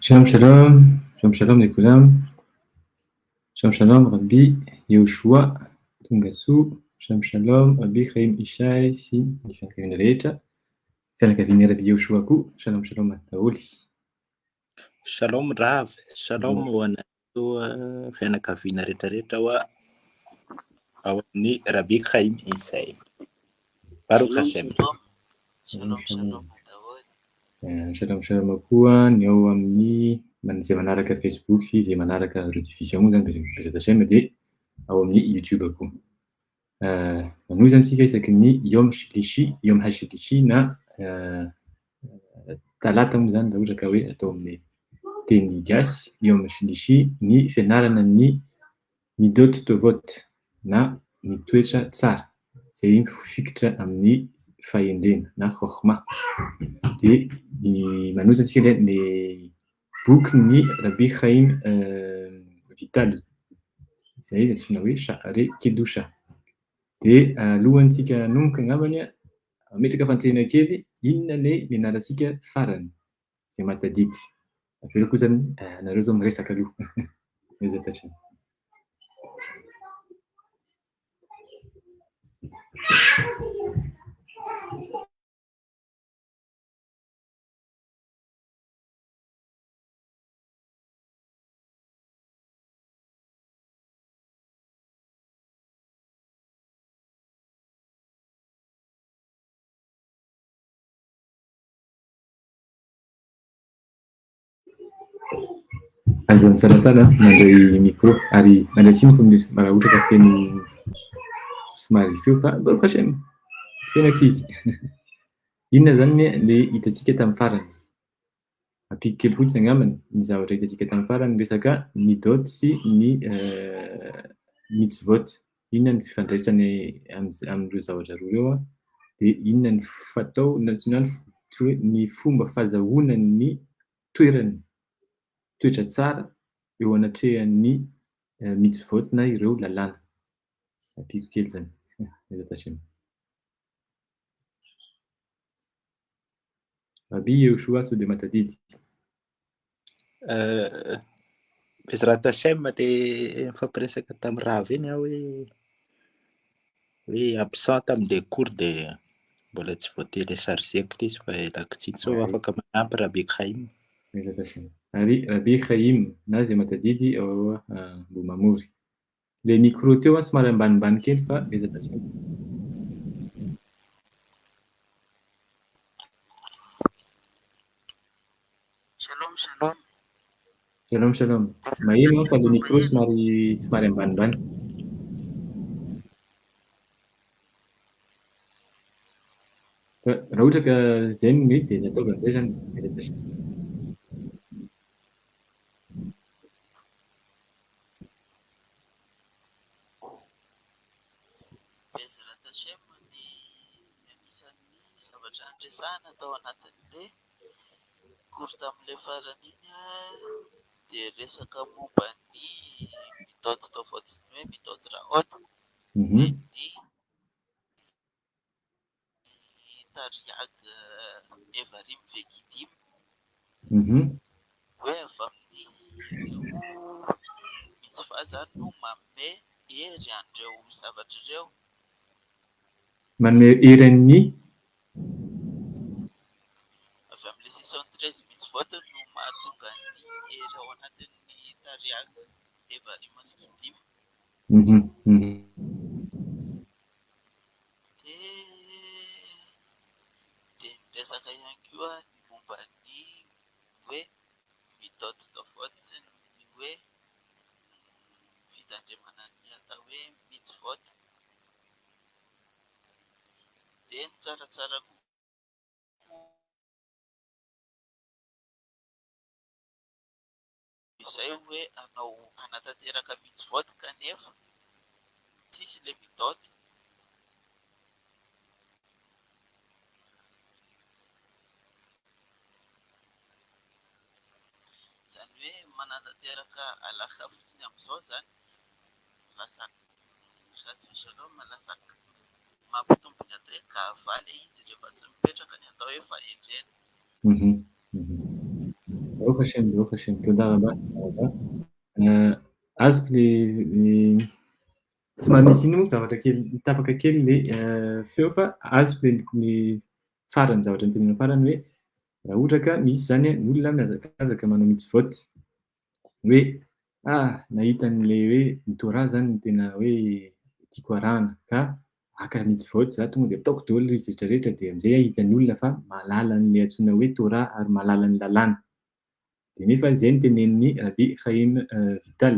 Shalom, shalom, shalom, shalom לכולם. Shalom, shalom, רבי יהושע Tungasu. Shalom, shalom, רבי חיים ישי, si ny fianakaviana rehetra. Fianakaviana Rabi Yehosua koa. Shalom, shalom daholo. Shalom Rav, shalom ho anareo fianakaviana rehetrarehetra ao amin'ny Rabi Chaim Isay. Baruch Hashem. Shalom, shalom. Shalom, shalom koa ny ao amin'ny izay manaraka Facebook sy izay manaraka rediffusion moa zany Bezat Hashem dia ao amin'ny YouTube koa. Manohy zany isika isaky ny Yom Shlishi, Yom HaShlishi na talata moa zany raha ohatra ka hoe atao amin'ny teny gasy Yom Shlishi ny fianarana ny Midot Tovot na ny toetra tsara izay mifikitra amin'ny fahendrena na Chokhmah. Dia ny manohy zany isika ny boky ny Rabbi Chaim Vital izay antsoina hoe Sha'arei Kedusha. Dia alohantsika hanomboka angambany ametraka fantenana kely inona ilay nianarantsika farany izay mahatadidy. Aveo koa zany nareo zao miresaka aloha. Bezat Hashem. Aza misalasala mandray micro ary mandratsiny koa raha ohatra ka feno somary feo fa Baruch Hashem feno ankizy. Inona zany ilay hitantsika tamin'ny farany? Ampiko kely fotsiny angambany ny zavatra hitantsika tamin'ny farany resaka ny dot sy ny mitzvot. Inona ny fifandraisany amin'ireo zavatra roa ireo dia inona ny fatao ny fomba fahazahoana ny toerany toetra tsara eo anatrehan'ny mitzvot na ireo lalàna. Ampiko kely zany. Bezat Hashem. Rabi Yehosua sao dia mahatadidy. Bezrat Hashem dia mifampiresaka tamin'ny Rav iny aho hoe absent tamin'ilay cours dia mbola tsy voatelechargeko izy fa elako tsiny sao afaka manampy Rabi Chaim. Bezat Hashem. Ary Rabi Chaim na izay mahatadidy ao Ambohimamory. Ilay micro teo somary ambanimbany kely fa Bezat Hashem. Shalom, shalom. Shalom, shalom. Maheno fa ilay micro somary ambanimbany. Raha ohatra ka izay no mety dia ny ataovana izay zany Bezat Hashem. Bezrat Hashem ny anisan'ny zavatra andresana tao anatin'ilay cours tamin'ilay farany iny dia resaka momba ny mitôdy tovot sy ny hoe mitôdy rahot dia ny tariag evarim vegidim hoe avy amin'ny mitzvah zany no manome hery an'ireo zavatra ireo. Manome hery an'ny avy amin'ilay 613 mitzvot no mahatonga ny hery ao anatin'ny tariag evarim sy gidim. Dia miresaka ihany koa ny momba ny hoe mitôdy tovot sy ny hoe fitandremana ny atao hoe mitzvot. Dia ny tsaratsara izay hoe anao anatanteraka mitzvot kanefa tsisy ilay mitôdy. Zany hoe mananatanteraka alaka fotsiny amin'izao zany lasa shalom lasa mampitombony atao hoe gava ilay izy rehefa tsy mipetraka ny atao hoe fahendrena. Baruch Hashem, toda rabba. Azoko le somary misy ino moa zavatra kely tapaka kely le feo fa azoko le farany zavatra notenenina farany hoe raha ohatra ka misy zany olona mihazakazaka manao mitzvot hoe nahita an'le hoe ny Torah zany no tena hoe tiako arahana ka haka mitzvot za tonga de ataoko daholo izy rehetrarehetra de am'zay hitan'ny olona fa mahalala an'le antsoina hoe Torah ary mahalala ny lalàna. De nefa izay no tenenin'ny Rabbi Chaim Vital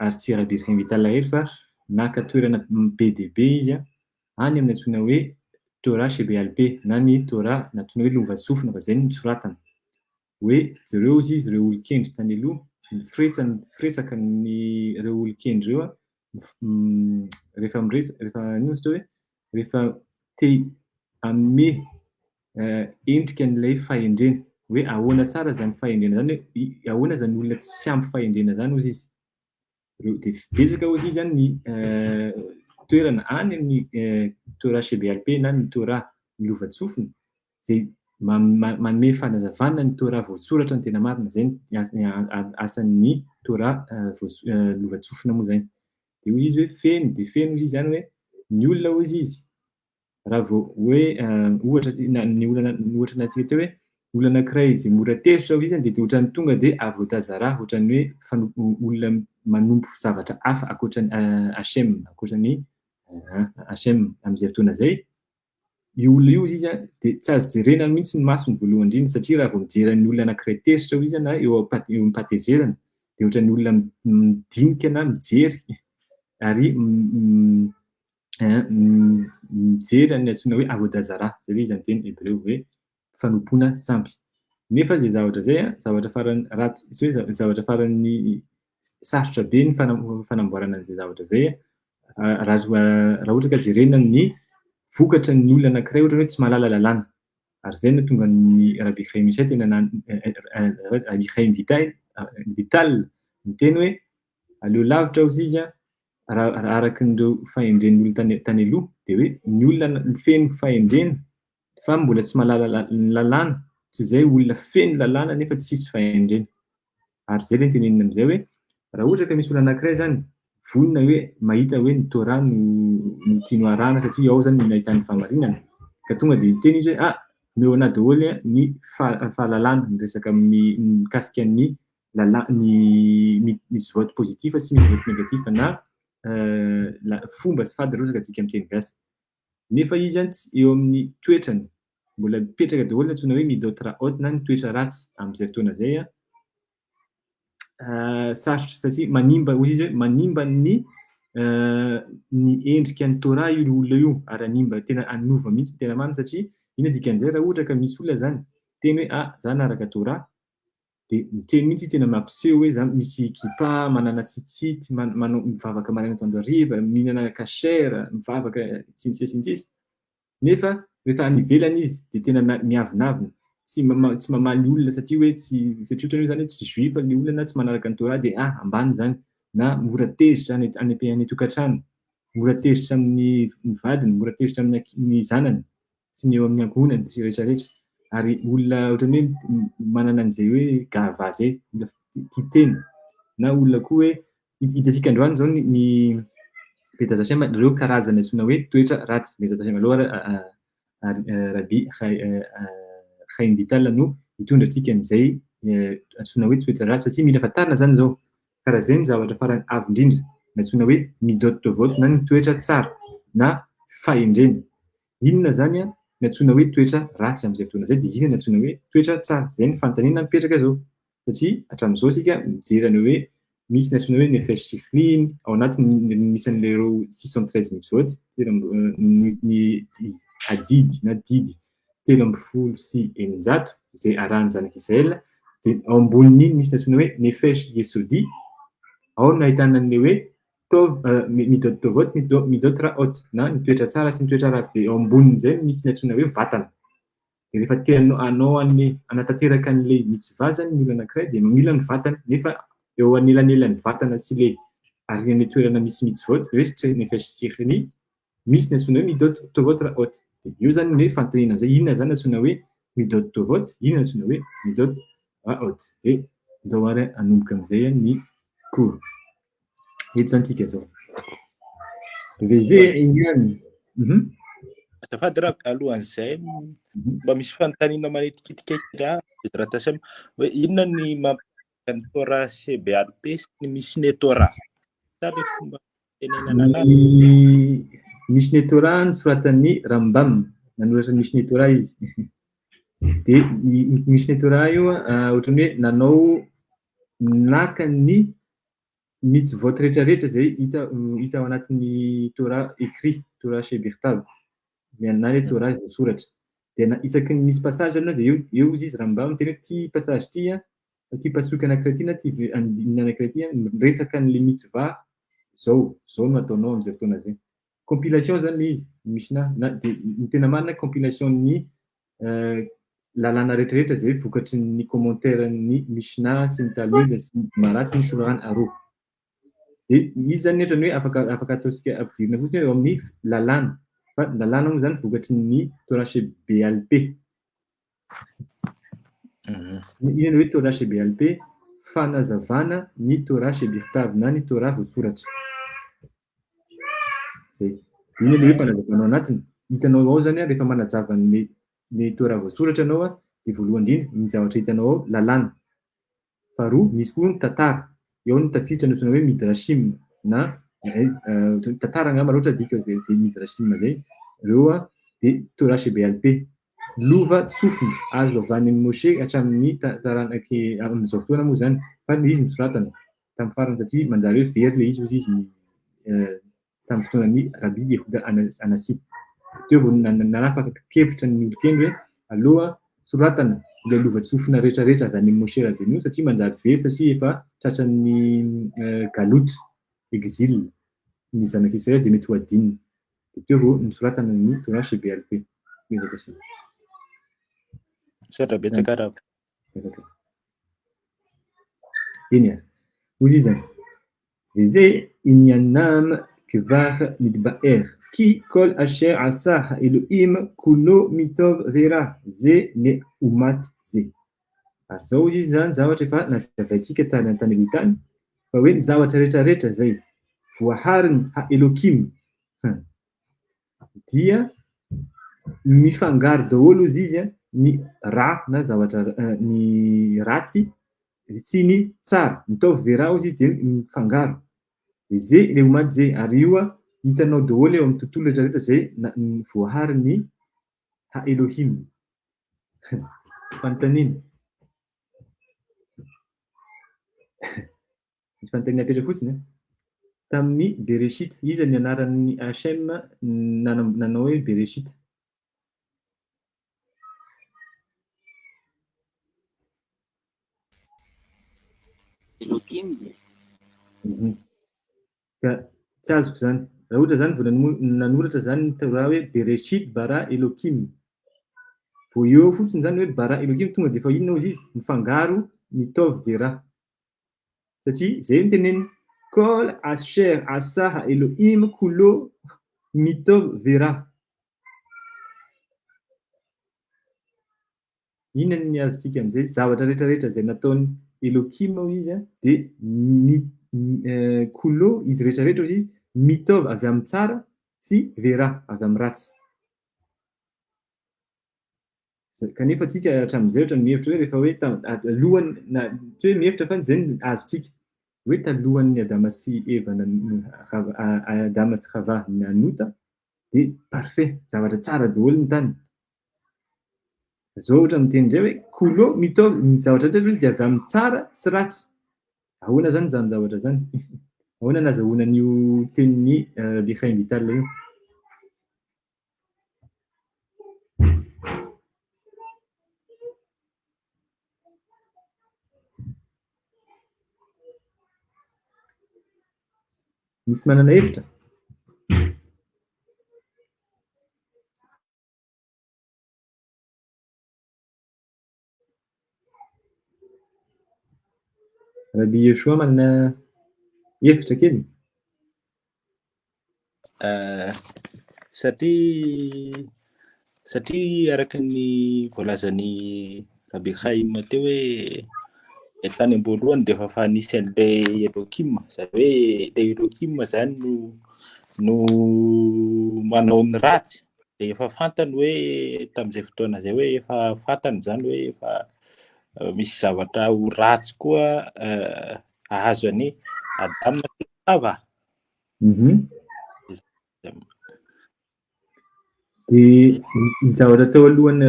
ary tsy Rabbi Chaim Vital hery fa naka toerana be dia be izy any amin'ny antsoina hoe Torah CBLP na ny Torah natsoina hoe lova tsofina fa zay no nitsoratana hoe zareo izy ireo olon-kendry tany aloha firesaka ny ireo olon-kendry ireo rehefa te hanome endrika an'ilay fahendrena hoe ahoana tsara zany fahendrena zany hoe ahoana zany olona tsy ampy fahendrena zany ozy izy de betsaka ozy izy zany ny toerana any amin'ny Torah CBLP na ny Torah lova tsofina zay manome fanazavana ny Torah voatsoratra ny tena marina zay ny asan'ny Torah lova tsofina moa zany de hoy izy hoe feno ozy izy zany hoe ny olona ozy izy raha vao hoe ohatra ny ohatra natsika teo hoe olona anankiray zay mora tezitra izy de ohatrany tonga de avodazara ohatrany hoe olona manompo zavatra hafa akoatran'ny Hashem akoatran'ny Hashem am'izay fotoana zay io olona io izy de tsy azo jerena mihitsy ny masony voalohany indrindra satria raha vao mijeran'ny olona anankiray tezitra izy na eo am-patezerana de ohatran'ny olona midinika na mijery ary mijery ny antsoina hoe avodazara zay izy amin'ny teny hebreo hoe fanompoana sampy nefa zay zavatra zay zavatra farany ratsy hoe zavatra farany sarotra be ny fanamboarana an'izay zavatra zay raha ohatra ka jerena ny vokatra ny olona anankiray ohatra hoe tsy mahalala lalàna ary zay no tonga ny Rabbi Chaim Rabbi Chaim Vital miteny hoe aleo lavitra ozy izy araky nireo fahendren'ny olona tany aloha de hoe ny olona feno fahendrena fa mbola tsy mahalala lalàna tsy zay olona feno lalàna nefa tsisy fahendrena ary zay le tenenina am'izay hoe raha ohatra ka misy olona anankiray zany vonona hoe mahita hoe ny Torah no tiano arahana satria ao zany no nahitany fahamarinana ka tonga de teny izy hoe meo ana daholo ny fahalalàna ny resaka amin'ny mikasika ny misy vote positif sy misy vote négatif na fomba sy fady resaka atsika amin'ny teny gasy nefa izy zany eo amin'ny toetrany mbola mipetraka daholo antsoina hoe midotra haute na ny toetra ratsy am'izay fotoana zay sarotra satria manimba ozy izy hoe manimba ny endrika ny Torah io olona io ary animba tena anova mihitsy tena marina satria ina dikan'izay raha ohatra ka misy olona zany teny hoe za naraka Torah de miteny mihitsy tena mampiseho hoe zany misy kipa manana tsitsity manao mivavaka maraina atoandro hariva mihinana kasher mivavaka tsintsisy nefa rehefa any ivelany izy de tena miavinavina tsy mamaly olona satria hoe satria ohatra hoe zany tsy juif ny olona na tsy manaraka ny Torah de ambany zany na mora tezitra any tokantrano mora tezitra amin'ny vadiny mora tezitra amin'ny zanany sy ny eo amin'ny ankohonany sy rehetrarehetra ary olona ohatrany hoe manana an'izay hoe gava zay titeny na olona koa hoe hitantsika androany zao ny Bezat Hashem ireo karazana antsoina hoe toetra ratsy Bezat Hashem aloha Rabbi Chaim Vital no hitondra antsika an'izay antsoina hoe toetra ratsy satria mila fantarina zany zao karaha zay ny zavatra farany avo indrindra antsoina hoe midot tovot na ny toetra tsara na fahendrena inona zany ny antsoina hoe toetra ratsy am'izay fotoana zay de inona ny antsoina hoe toetra tsara zay ny fanontaniana mipetraka zao satria hatramin'izao sika mijerana hoe misy ny antsoina hoe nefesh shifrin ao anatiny misy an'lereo 613 mitzvot ny adidy na didy 380 zay arahany zanaka Israela de ao ambonin'iny misy ny antsoina hoe nefesh yesodi ao no ahitana an'le hoe midot tovot midot raot na ny toetra tsara sy ny toetra ratsy de ao ambonin'izay misy ny antsoina hoe vatana de rehefa anao anatanteraka an'le mitzvah zany ny olona anankiray de mila ny vatana nefa eo anelanelan'ny vatana sy le ary ny toerana misy mitzvot rehetra nefesh shifrin misy ny antsoina hoe midot tovot raot de io zany hoe fanontaniana am'izay inona zany antsoina hoe midot tovot inona antsoina hoe midot Ohatsy. Dia andao ary hanomboka amin'izay ny cours. Eto zany tsika zao. VZ iniany. Azafady raha alohan'izay mba misy fanontaniana manetikitika kely raha tasema hoe inona ny mampiavaka ny Torah CBLP sy ny Mishneh Torah? Sa le fomba tenenana anazy? Mishneh Torah nosoratan'ny Rambam, nanoratra ny Mishneh Torah izy. Dia ny Mishneh Torah io ohatran'ny hoe nanao naka ny mitzvot rehetrarehetra zay hita ao anatin'ny Torah écrit, Torah Shebirtav, na hoe Torah voasoratra. Dia isaky ny misy passage anao dia eo izy Rambam tena ty passage ty pasoky anankiray ty na ty andininy anankiray ty resaka an'le mitzvah zao no ataonao amin'izay fotoana zay. Compilation zany le izy, Mishnah, dia ny tena marina compilation ny lalàna rehetrarehetra zay vokatry ny commentaire ny Mishnah sy ny Talmud sy ny Gemara sy ny Shulchan Aruch. Dia izy zany ohatrany hoe afaka ataontsika ampidirina fotsiny eo amin'ny lalàna. Fa lalàna moa zany vokatry ny Torah Shebelp. Iny hoe Torah Shebelp fanazavana ny Torah Shebirtav na ny Torah voasoratra. Zay. Iny le hoe fanazavanao anatiny. Hitanao ao zany rehefa manazava ny Torah voasoratra anao dia voalohany indrindra ny zavatra hitanao ao lalàna. Faharoa misy koa ny tantara. Eo ny tafiditra ny hoe midrashim na tantara angamba loatra dika zay midrashim zay. Ireo dia Torah Shebelp. Lova tsofina azo avy any Moshe hatramin'ny taranaka amin'izao fotoana moa zany. Fa izy misoratana tamin'ny farany satria manjary hoe very le izy tamin'ny fotoanan'ny Rabbi Yehuda Anasi. Teo vao nanapaka-kevitra ny olon-keny hoe aloha soratana ilay lova tsofina rehetrarehetra avy any Moshe Rabbeinu satria manjary very satria efa tratran'ny galout, exil ny zanak'Israël dia mety ho adinina. Teo vao nisoratana ny Torah Shebelp. Sendra betsaka raha. Iny ary. Hoy izy zany. VZ inyanam kvar midbaer ki kol asher asa Elohim kulo mitov vera ze ne umat ze. Ary zao izy zany zavatra efa nazavaintsika tany amin'ny tany fa hoe ny zavatra rehetrarehetra zay voahariny ha Elohim dia mifangaro daholo izy ny ra na zavatra ny ratsy sy ny tsara. Mitovy vera izy dia mifangaro. Zay le umat zay ary io hitanao daholo eo amin'ny tontolo rehetrarehetra zay voahariny ha Elohim. Fanontaniana. Misy fanontaniana apetraka fotsiny. Tamin'ny Bereshit, iza ny anaran'ny Hashem nanao hoe Bereshit? Elohim. Ka tsy azoko zany. Raha ohatra zany vao nanoratra zany ny Torah hoe Bereshit bara Elohim. Vao eo fotsiny zany hoe bara Elohim tonga dia efa inona izy mifangaro mitov vera. Satria zay ny teneny kol asher asa Elohim kulo mitov vera. Inona ny azontsika amin'izay zavatra rehetrarehetra zay nataony Elohim izy dia kulo izy rehetrarehetra izy mitov avy amin'ny tsara sy vera avy amin'ny ratsy. Kanefa tsika hatramin'izay ohatra ny mihevitra hoe rehefa hoe alohany tsy hoe mihevitra fa izay ny azontsika hoe talohan'ny Adama sy Eva Adama sy Hava nanota dia parfait, zavatra tsara daholo ny tany. Zao ohatra miteny indray hoe kulo mitov ny zavatra rehetra izy dia avy amin'ny tsara sy ratsy. Ahoana zany zany zavatra zany? Ahoana nazahoana an'io tenin'ny Rabbi Chaim Vital io? Misy manana hevitra? Rabbi Yeshua manana hevitra kely? Satria araka ny voalazan'ny Rabbi Chaim teo hoe tany amboloany dia efa fa nisy an'ilay Elohim, izay hoe ilay Elohim zany no manao ny ratsy, dia efa fantany hoe tamin'izay fotoana izay hoe efa fantany zany hoe efa misy zavatra ho ratsy koa ahazo any Adama sy Ava. Dia ny zavatra tao alohan'ny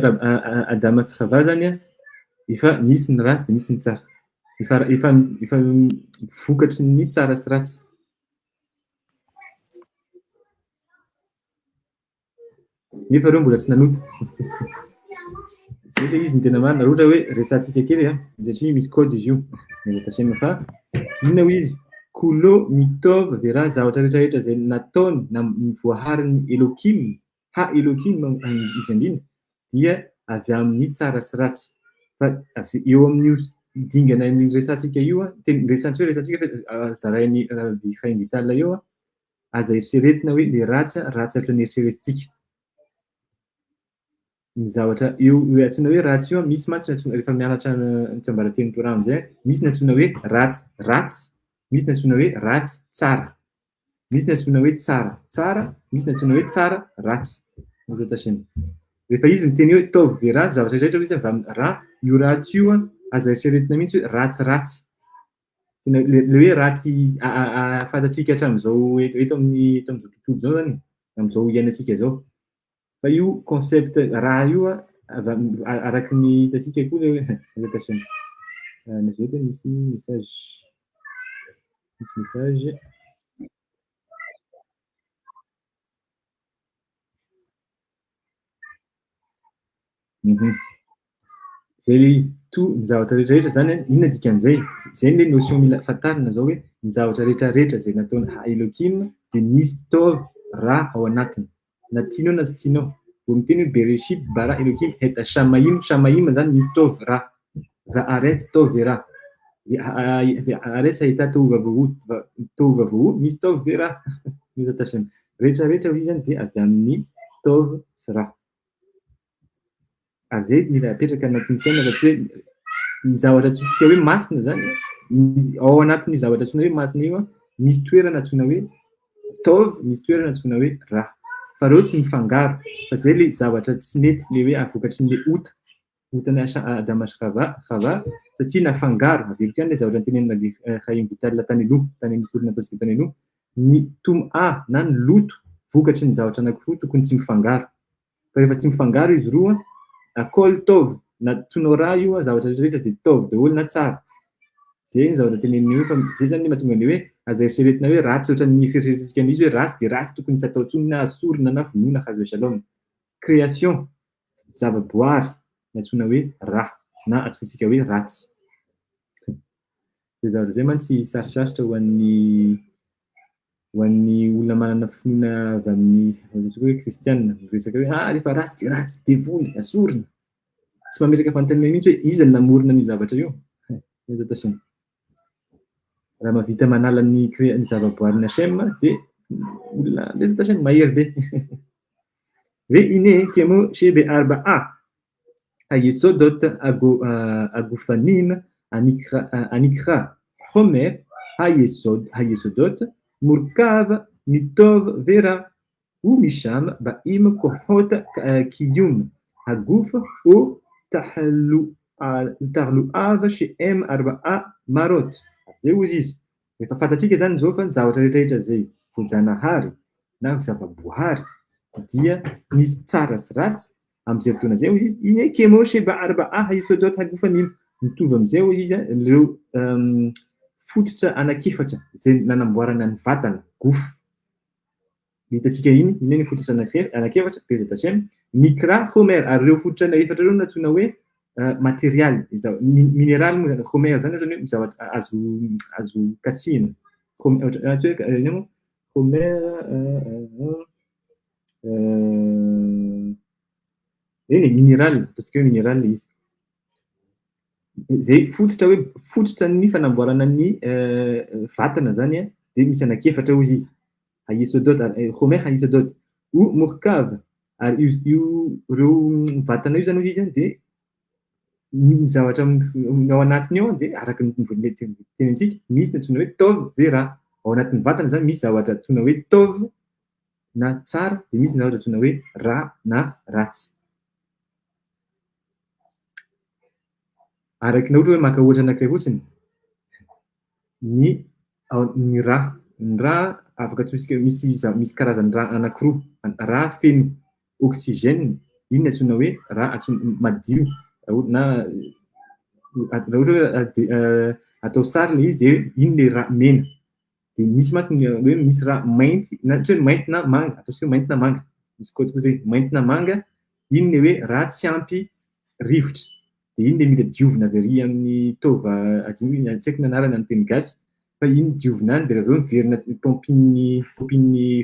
Adama sy Hava zany efa nisy ny ratsy dia nisy ny tsara, efa vokatry ny tsara sy ratsy. Nefa reo mbola tsy nanota. Zay ilay izy ny tena marina, raha ohatra hoe resantsika kely satria misy code izy io. Tasema fa inona ho izy? Kulo mitov vera, zavatra rehetrarehetra izay nataony na voaharin'ny Elohim, Elohim izy andrina, dia avy amin'ny tsara sy ratsy. Fa eo amin'io dingana ny resantsika io, resantsika zarain'ny Chaim Vital eo, aza eritreretina hoe ilay ratsy hatry ny eritreretintsika. Ny zavatra eo antsoina hoe ratsy io, misy mantsy rehefa mianatra ny tsiambarateny Torah amin'izay, misy ny antsoina hoe ratsy, misy ny antsoina hoe ratsy tsara, misy ny antsoina hoe tsara, misy ny antsoina hoe tsara ratsy. Rehefa izy miteny hoe tov vera, zavatra rehetra izy avy amin'ny ra, io ratsy io aza eritreretina mihitsy hoe ratsy. Le hoe ratsy fantatsika hatramin'izao eto amin'izao tontolo izao zany, amin'izao iainantsika izao. Fa io concept raha io araky ny hitantsika koa le hoe misy message. Zay le izy ny zavatra rehetrarehetra zany inona dikan'izay? Zay le notion mila fantarina zao hoe ny zavatra rehetrarehetra izay nataony Elohim dia nisy tov ra ao anatiny, na tianao na tsy tianao. Vao miteny hoe Bereshit bara Elohim et Shamaim zany misy tov ra, Haaretz tov vera. Haaretz ahita tohu-vavohu, misy tov vera. Rehetrarehetra izy zany dia avy amin'ny tov sy ra. Ary zay mila apetraka anatin'ny saina fa tsy hoe ny zavatra antsika hoe masina zany, ao anatin'ny zavatra antsoina hoe masina io misy toerana antsoina hoe tov, misy toerana antsoina hoe ra. Fa reo tsy mifangaro, fa zay le zavatra tsy nety le hoe avokatry ny otana Adama sy Hava, satria nafangaro, aveliko ihany le zavatra nytenenina Chaim Vital tany aloha, tany nikorina ataontsika tany aloha, ny tom'a na ny loto vokatry ny zavatra anankiroa tokony tsy mifangaro. Fa rehefa tsy mifangaro izy roa, akôly tov na tsono ra io zavatra rehetrarehetra dia tov daholo na tsara. Zay ny zavatra tenenina io, fa zay zany mahatonga le hoe aza eritreretina hoe ratsy ohatran'ny fieritreretintsika an'izy hoe ratsy dia ratsy tokony tsy atao intsony na asorina na vonoina hazo shalom. Création, zavaboary antsoina hoe ra na antsointsika hoe ratsy. Dia zavatra zay mantsy sarosarotra ho an'ny olona manana finoana avy amin'ny hoe kristianina, miresaka hoe rehefa ratsy dia ratsy, devoly, asorina. Tsy mametraka fanontaniana mihitsy hoe iza no namorona ny zavatra io. Raha mahavita manala ny zavaboarin'ny Hashem dia olona Hashem mahery be. Ve'ine kemo shebe arba'a hayesodot agufanim anikra homer hayesodot murkav mitov vera umisham ba'im kohot kiyum aguf o tahlu'av she'em arba'a marot. Zay ozy izy. Rehefa fantatsika zany zao fa ny zavatra rehetrarehetra zay voajanahary na zavaboahary dia nisy tsara sy ratsy amin'izay fotoana zay izy. Iny kemo sheba arba'a hayesodot agufanim, mitovy amin'izay izy ireo fototra anakefatra zay nanamboarana ny vatana, gofo. Hitantsika iny ny fototra anakefatra, Bezat Hashem, Mikra, Homer, ary ireo fototra efatra ireo natsoina hoe matériel, minéral moa zany, Homer zany ohatrany hoe zavatra azo kasihina. Homer minéral, ataontsika hoe minéral izy. Zay fototra ny fanamboarana ny vatana zany dia misy anakefatra ozy izy. Hayesodot, Homer hayesodot, o murkav, ary io ireo vatana io zany ozy izy dia ny zavatra ao anatiny ao dia araka ny tenentsika misy ny antsoina hoe tôvy ve raha. Ao anatin'ny vatana zany misy zavatra antsoina hoe tôvy na tsara dia misy ny zavatra antsoina hoe rà na ratsy. Araka na ohatra hoe maka ohatra anankiray fotsiny ny rà afaka atsoisika misy karazany rà anankiroa. Rà feno oxygène iny antsoina hoe rà madio na raha ohatra hoe atao sary le izy dia iny le rà mena. Dia misy mantsy hoe misy rà mainty na ohatra hoe mainty na manga, ataontsika mainty na manga, misy koa zay mainty na manga, iny le hoe rà tsy ampy rivotra. Dia iny le mila diovina avy arý amin'ny tôva adiny tsy haiko ny anarany amin'ny teny gasy, fa iny diovina any dia avy eo miverina pompin'ny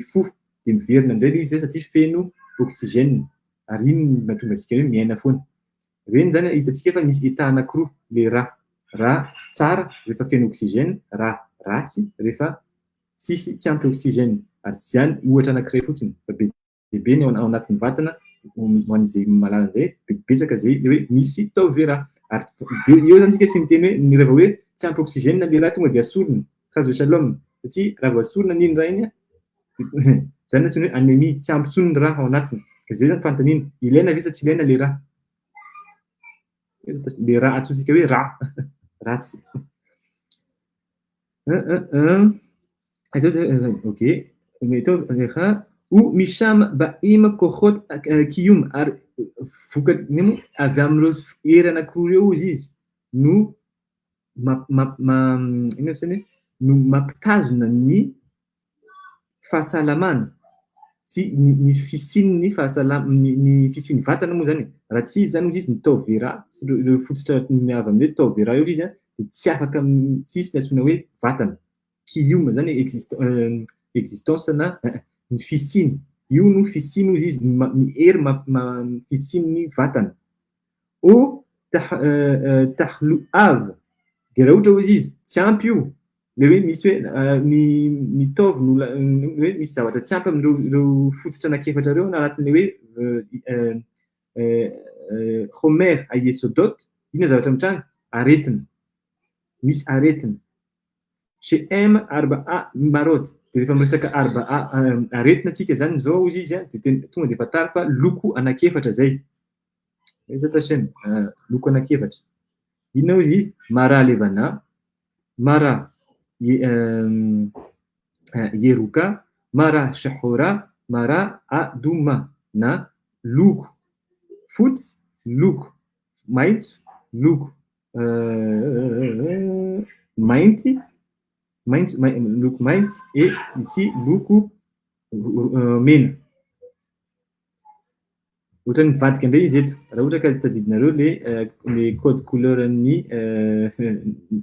fo dia miverina indray izy satria feno oxygène ary iny mahatonga antsika hoe miaina foana. Reny zany hitantsika fa misy état anankiroa le rà tsara rehefa feno oxygène, rà ratsy rehefa tsy ampy oxygène. Ary zany ohatra anankiray fotsiny fa be ny ao anatin'ny vatana ho an'izay mahalala an'izay betsaka zay hoe misy tôvy ve rà. Ary eo zany tsika tsy miteny hoe ny rehefa hoe tsy ampy oxygène le rà tonga dia asorina, kazo shalom, satria raha vao asorina n'iny rà iny zany antsoina hoe anémie, tsy ampy intsony ny rà ao anatiny. Zay zany fanontaniana, ilaina ve sa tsy ilaina le rà? Le rà atsoisika hoe rà ratsy. Ok, ou misham ba'im kochot kiyum, ary vokany avy amin'ireo hery anankiroa eo izy no no mampitazona ny fahasalamana sy ny fisian'ny ny fisian'ny vatana moa zany. Raha tsy izy zany izy mitôvy ve rà sy ireo fototra miavy amin'ny hoe tôvy ve rà eo izy dia tsy afaka tsisy ny antsoina hoe vatana. Kiyum zany existence na ny fisiany. Io no fisiany izy ny hery fisian'ny vatana. O tahluav, dia raha ohatra izy tsy ampy io, le hoe misy hoe ny tôvy hoe misy zavatra tsy ampy amin'ireo fototra anankiefatra ireo na anatin'ilay hoe homer ayesodot, ina zavatra mitranga aretina, misy aretina. She'em arba'a marot, dia rehefa miresaka arba'a aretina tsika zany zao izy dia tonga dia fatary fa loko anankiefatra zay. Loko anankiefatra. Inona izy? Mara levana, mara yeruka, mara shahora, mara aduma, na loko fotsy, loko maitso, loko mainty, loko mainty et ici loko mena. Ohatra ny vadika indray izy eto, raha ohatra ka tadidinareo le code couleur ny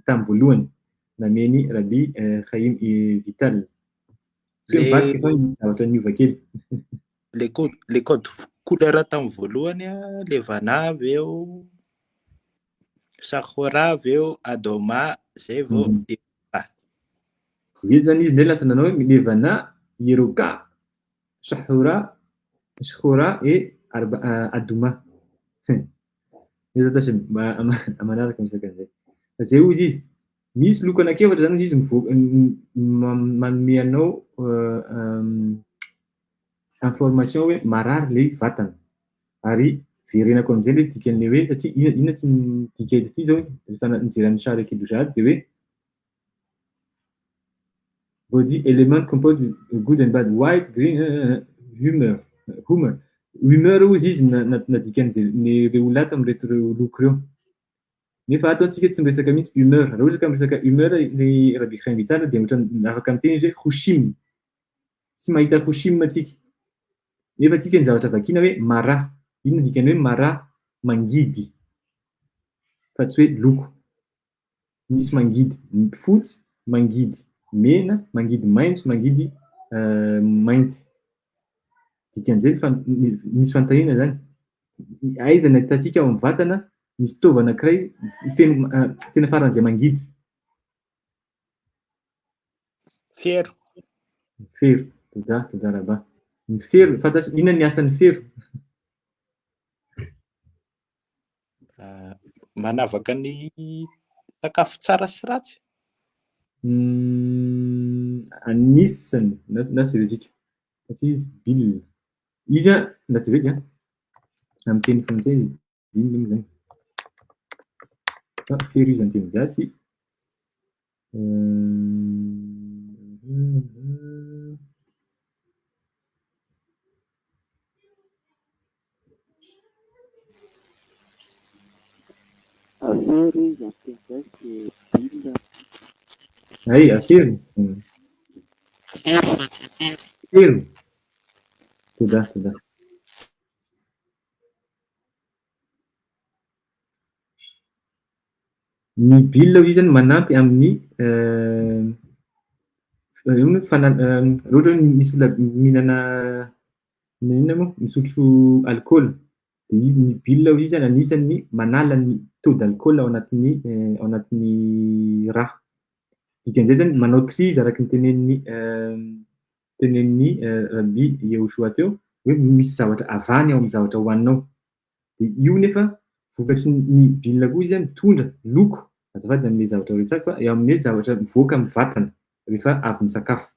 tamin'ny voalohany nameny Rabi Chaim Vital. Vadika fa misy zavatra niova kely. Le code couleur tamin'ny voalohany levana avy eo, Sahora avy eo, Adoma, zay vao Io zany izy indray lasa nanao levana, Yeroka, Sahora, Shkhora et Aduma. Manaraka misaka an'izay. Zay izy misy loko anankiefatra zany izy manome anao information hoe marary le vatana. Ary verenako amin'izay le dikan'le hoe satria inona tsy midika eto ity zao rehefa nijeran'ny sary kiloshahady dia hoe body element composed good and bad, white, green, humor. Humeur izy nadikan'ireo olona tamin'ireto loko ireo. Nefa ataontsika tsy miresaka mihitsy humeur. Raha ohatra ka miresaka humeur le Rabi Chaim Vital dia afaka miteny izy hoe hushim. Tsy mahita hushim atsika. Nefa atsika ny zavatra vakiana hoe mara. Ino dikany hoe mara mangidy. Fa tsy hoe loko. Misy mangidy fotsy, mangidy mena, mangidy maitso, mangidy mainty. Dikan'izay misy fanontaniana zany. Aiza ny ahitantsika ao amin'ny vatana misy tôvy anankiray tena faran'izay mangidy? Fero. Fero. Toda raba. Ny fero, fantatry inona ny asan'ny fero? manavaka ny sakafo tsara sy ratsy. Anisany na sovezika satria izy bilina. Izy na sovety amin'ny teny frantsay bilina zany. Fa fery izy amin'ny teny gasy. Afery izy amin'ny teny gasy bilina. Ay, afery. Fery. Toda. Ny bilina izy manampy amin'ny ohatra misy olona mihinana misotro alcool de izy ny bilina izy anisany manala ny taux d'alcool ao anatin'ny rà. Dikan'izay zany manao crise araka ny tenen'ny Rabbi Yehoshua teo hoe misy zavatra avany ao amin'ny zavatra hoaninao. De io nefa vokatry ny bilina koa izy mitondra loko azafady amin'ilay zavatra resaka fa eo amin'ilay zavatra mivoaka amin'ny vatana rehefa avy misakafo.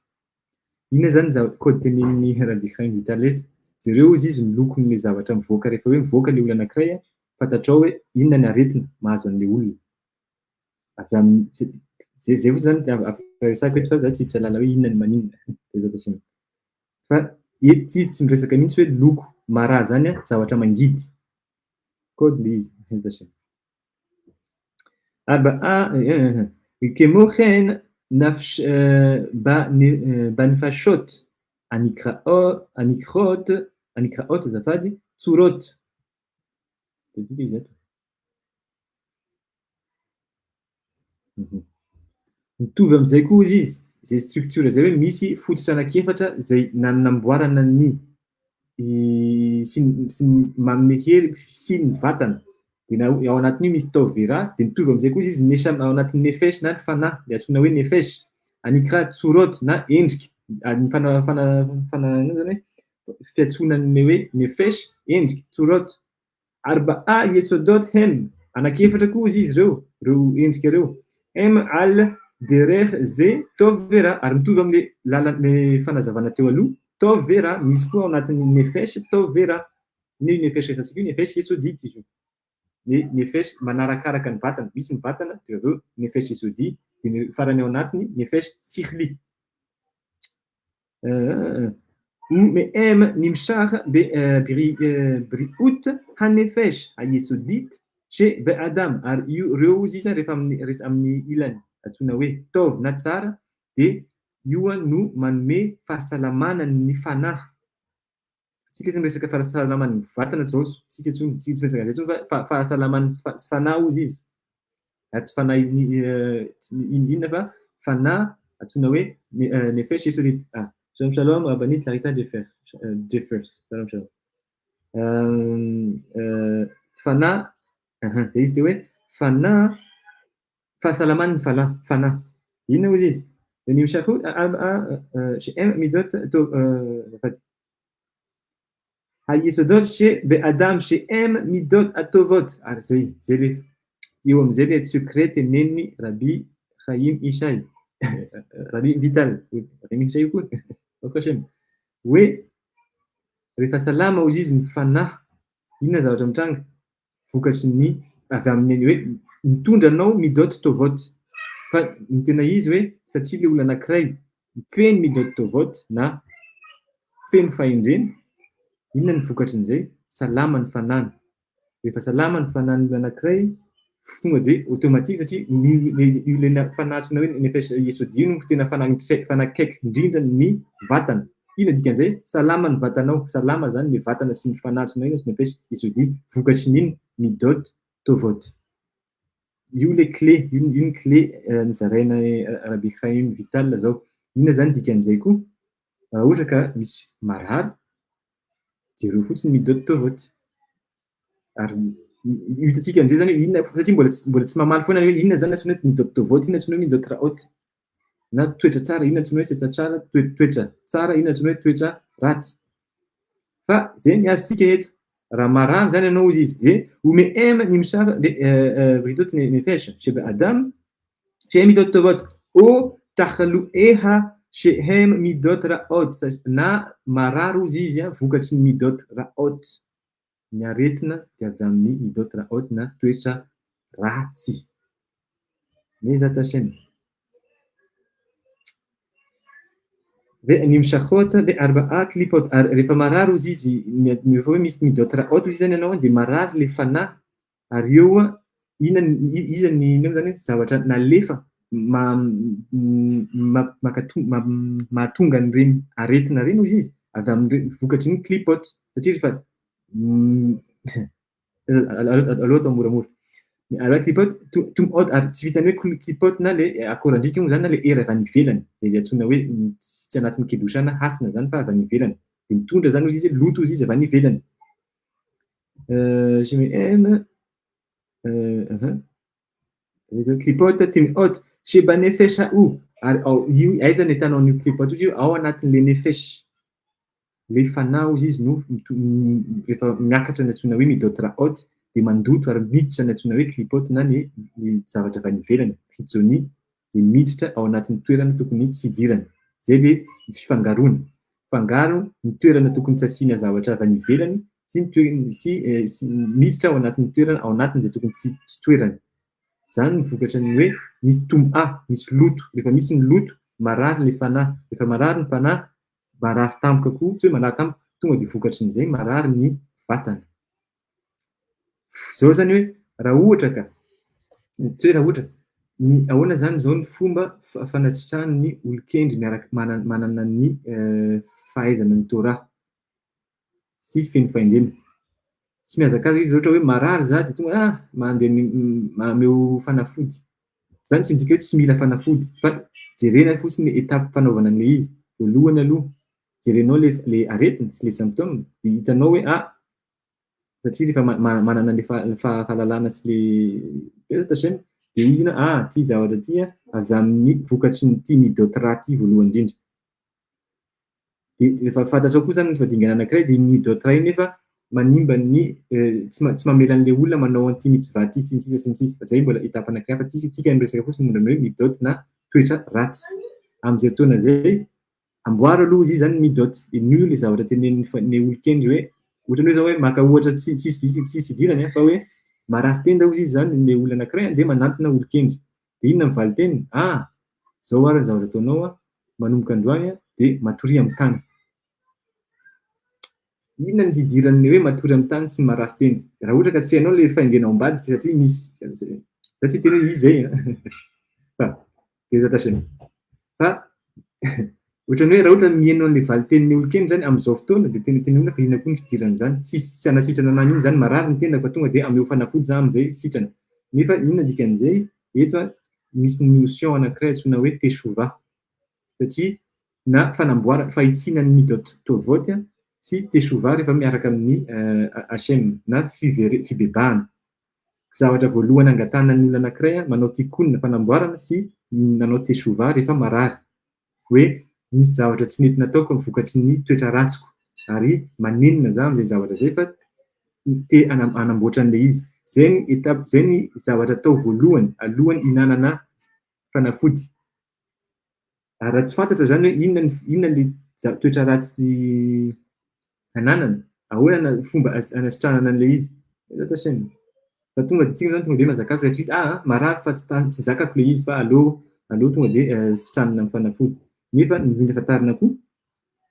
Inona zany kôdy tenen'ny Rabbi Chaim Vital eto? Jereo izy ny lokon'ilay zavatra mivoaka rehefa hoe mivoaka ilay olona anankiray fantatrao hoe inona ny aretina mahazo an'ilay olona. Avy amin'ny zay fotsiny zany afaka resaka eto fa za tsy lalala hoe inona ny maninona. Fa eto izy tsy miresaka mihitsy hoe loko marà zany zavatra mangidy. Kôdy le izy. כמו כן בנפשות הנקראות זפדי צורות. Mitovy amin'izay koa izy zay structure zay hoe misy fototra anankiefatra zay nanamboarana ny sy manome hery sy ny vatana. De ao anatin'io misy taovera de mitovy amin'izay koa izy ao anatin'ny nefesh na ny fanahy de antsoina hoe nefesh anikra tsorot na endrika fiantsonan'ny hoe nefesh endrika tsorot arba'a yesodot hem anankiefatra koa izy reo endrika reo em al derer ze tovera ary mitovy amin'le lalan'ny fanazavana teo aloha tovera misy koa ao anatin'ny nefesh tovera ny nefesh resantsika io nefesh yesodit izy io. Ny nefesh manarakaraka ny vatana, misy ny vatana de aveo nefesh yesodi de ny farany ao anatiny nefesh sikhli. Em nimshar briut hanefesh hayesodit chez Adam ary io reo izy rehefa amin'ny ilany antsoina hoe tov na tsara de io no manome fahasalamana ny fanahy. Tsika tsy miresaka fahasalamana ny vatana zao tsika tsy resaka zay tsony fa fahasalamana sy fanahy ozy izy. Tsy fanahy inona fa fanahy antsoina hoe nefesh yesodit. Shalom shalom Abanit Larita Jeffers. Shalom shalom. Fanahy zay izy teo hoe fanahy fahasalamana ny fanahy. Inona ozy izy? Ny mishaku midot hayesodot chez Adam chez midot atovot. Ary zay le eo amin'izay le secret tenen'ny Rabbi Chaim Ishai. Rabbi Vital. Chaim Ishai koa. Hoe rehefa salama ozy izy ny fanahy inona zavatra mitranga vokatry ny avy amin'ny hoe mitondra anao midot tovot. Fa ny tena izy hoe satria le olona anankiray feno midot tovot na feno fahendrena inona ny vokatry n'izay salama ny fanahiny. Rehefa salama ny fanahiny anankiray tonga de automatique satria ilay fanahintsona hoe nefesh yesodi no tena fanakaiky indrindra ny vatana. Inona dikan'izay salama ny vatanao, salama zany ny vatana sy ny fanahintsona io nefesh yesodi vokatry n'iny midot tovot. Io le clé, une clé nizaraina Rabbi Chaim Vital zao. Inona zany dikan'izay koa ohatra ka misy marary jereo fotsiny midot tovot. Ary hitantsika amin'izay zany inona satria mbola tsy mamaly foana hoe inona zany antsoina hoe midot tovot, inona antsoina hoe midot raot. Na toetra tsara inona antsoina hoe toetra tsara, toetra tsara inona antsoina hoe toetra ratsy. Fa zay ny azontsika eto raha marary zany anao izy izy de ومئام نمشى بغيتو نفاش شبه ادم شيء ميدوت توت او تخلوئها شيء ميدوت رأوت na marary izy izy vokatry ny midot raot ny aretina dia avy amin'ny midot raot na toetra ratsy ميزة تشم نمشخوت بأربعات ليبوت ريفا مرار وزيزي نفوي ميست ميدوت راوت وزيزي نو دي مرار لي فنا أريو إذا نمزاني سواتش ناليفا ما تونغان رين أريتنا رين وزيز أدم فوكاتين كليبوت تجيرفا الوتو مورمور avec clipot tum od activité clipot na le akorandriky moa zany na le era avy any ivelany de antsoina hoe tsy anatin'ny kedosana hasina zany fa avy any ivelany de mitondra zany izy loto izy izy avy any ivelany clipot tum od sheba nefesha u io aiza ny tanao ny clipot io ao anatin'le nefesh le fanao izy no rehefa miakatra ny antsoina hoe midotra ot de mandoto ary miditra ny antsoina hoe clipote na ny zavatra avy any ivelany fitsony de miditra ao anatin'ny toerana tokony tsy idirana zay le fifangaroana fangaro ny toerana tokony tsy asiana zavatra avy any ivelany sy miditra ao anatin'ny toerana ao anatin'izay tokony tsy toerana zany ny vokatra ny hoe misy tombo misy loto rehefa misy ny loto marary le fanahy rehefa marary ny fanahy marary tampoka koa tsy hoe marary tampoka tonga de vokatry n'izay marary ny vatana zao zany hoe raha ohatra ka tsy hoe raha ohatra ny ahoana zany zao ny fomba fanasitrahan'ny olon-kendry miaraka manana ny fahaizana ny Torah sy feno fahendrena tsy mihazakazaka izy ohatra hoe marary za de tonga mandeha mameo fanafody zany tsy indika hoe tsy mila fanafody fa jerena fotsiny ny étape fanaovana an'le izy voalohany aloha jerenao le aretina sy le symptôme de hitanao hoe satria rehefa manana le fahalalana sy le petatashemy de izy na ty zavatra ty avy amin'ny vokatry ny ty midôtra ty voalohany indrindra de rehefa fantatrao koa zany ny fadingana anankiray de midôtra iny nefa manimba ny tsy mamela an'le olona manao anty mitsivaty sy ny sisa fa zay mbola étape anankiray fa tsika miresaka fotsiny momba ny hoe midôty na toetra ratsy am'izay fotoana zay amboaro aloha izy zany midôty nio le zavatra tenenin'ny olon-kendry hoe ohatra hoe zao hoe maka ohatra tsy idirany fa hoe marary tenda izy zany le olona anankiray de manantona olon-kendry de inona mivaly teny zao ary zavatra ataonao manomboka androany de matory amin'ny tany inona ny hidiran'ny hoe matory amin'ny tany sy marary tenda raha ohatra ka tsy hainao le faingenao ambadika satria misy satria tena izy zay fa ezatashemy fa ohatra hoe raha ohatra mihaino an'le valiten'ny olon-kendry zany am'izao fotoana de tena olona fa inona koa ny fidiran'ny zany tsy anasitrana anany iny zany marary ny tenda fa tonga de ameo fanafody za am'izay sitrana nefa inona dikan'izay eto misy notion anankiray antsoina hoe teshuva satria na fanamboarana fahitsinan'ny midôtovôty sy teshuva rehefa miaraka amin'ny Hashem na fibebahana zavatra voalohany angatanan'ny olona anankiray manao tikkun fanamboarana sy nanao teshuva rehefa marary hoe misy zavatra tsy nety nataoko vokatry ny toetra ratsiko ary manenina za am'izay zavatra zay fa te anamboatra an'le izy zay ny étape zay ny zavatra atao voalohany alohany hinanana fanafody ary raha tsy fantatra zany hoe inona le toetra ratsy ananana ahoana fomba anasitranana an'le izy ezatashemy fa tonga de tsika zany tonga de mazakazaka satria marary fa tsy zakako le izy fa allo tonga de sitranana amin'ny fanafody nefa ny indrindra fatarina koa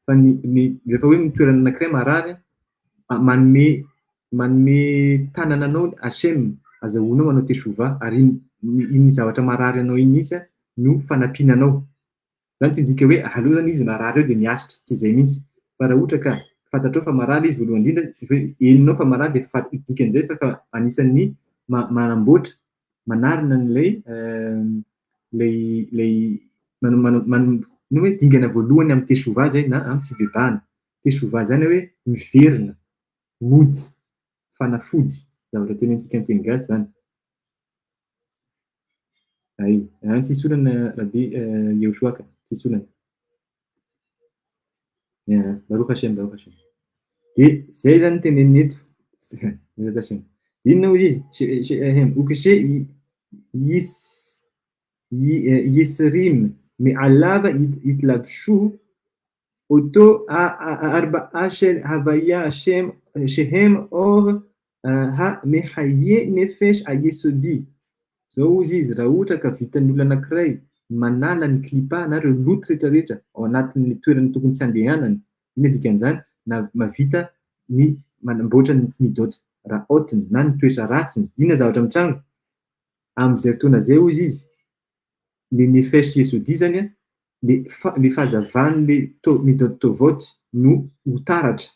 fa rehefa hoe mitoerana anankiray marary manome tanana anao Hashem azahoanao manao teshuva ary iny zavatra marary anao iny misy no fanampinanao zany tsy indika hoe aloha zany izy marary eo de miaritra tsy zay mihitsy fa raha ohatra ka fantatrao fa marary izy voalohany indrindra helinao fa marary de dikan'izay fa anisan'ny manamboatra manarina n'lay no hoe dingana voalohany amin'ny teshuva zay na amin'ny fibebahana teshuva zany hoe miverina mody fanafody zavatra tenentsika amin'ny teny gasy zany any tsisy olana rabe Yehoshua tsisy olana Baruch Hashem de zay zany teneniny eto Bezrat Hashem. Inona hozy izy? Ukishe يسرم معلبة يتلبشو אותו ארבעה של הוויה שהם אור המחיה נפש היסודי. Zao izy raha ohatra ka vitan'olona anankiray manala ny klipa na ireo loto rehetrarehetra ao anatin'ny toerana tokony tsy andehanany, ina dikan'izany na mavita ny manamboatra ny midôty rahaotiny na ny toetra ratsiny. Inona zavatra mitranga? Amin'izay fotoana izay hozy izy, le nefesy Jesody zany a, le fahazavan'le midôty tovôty no hotaratra.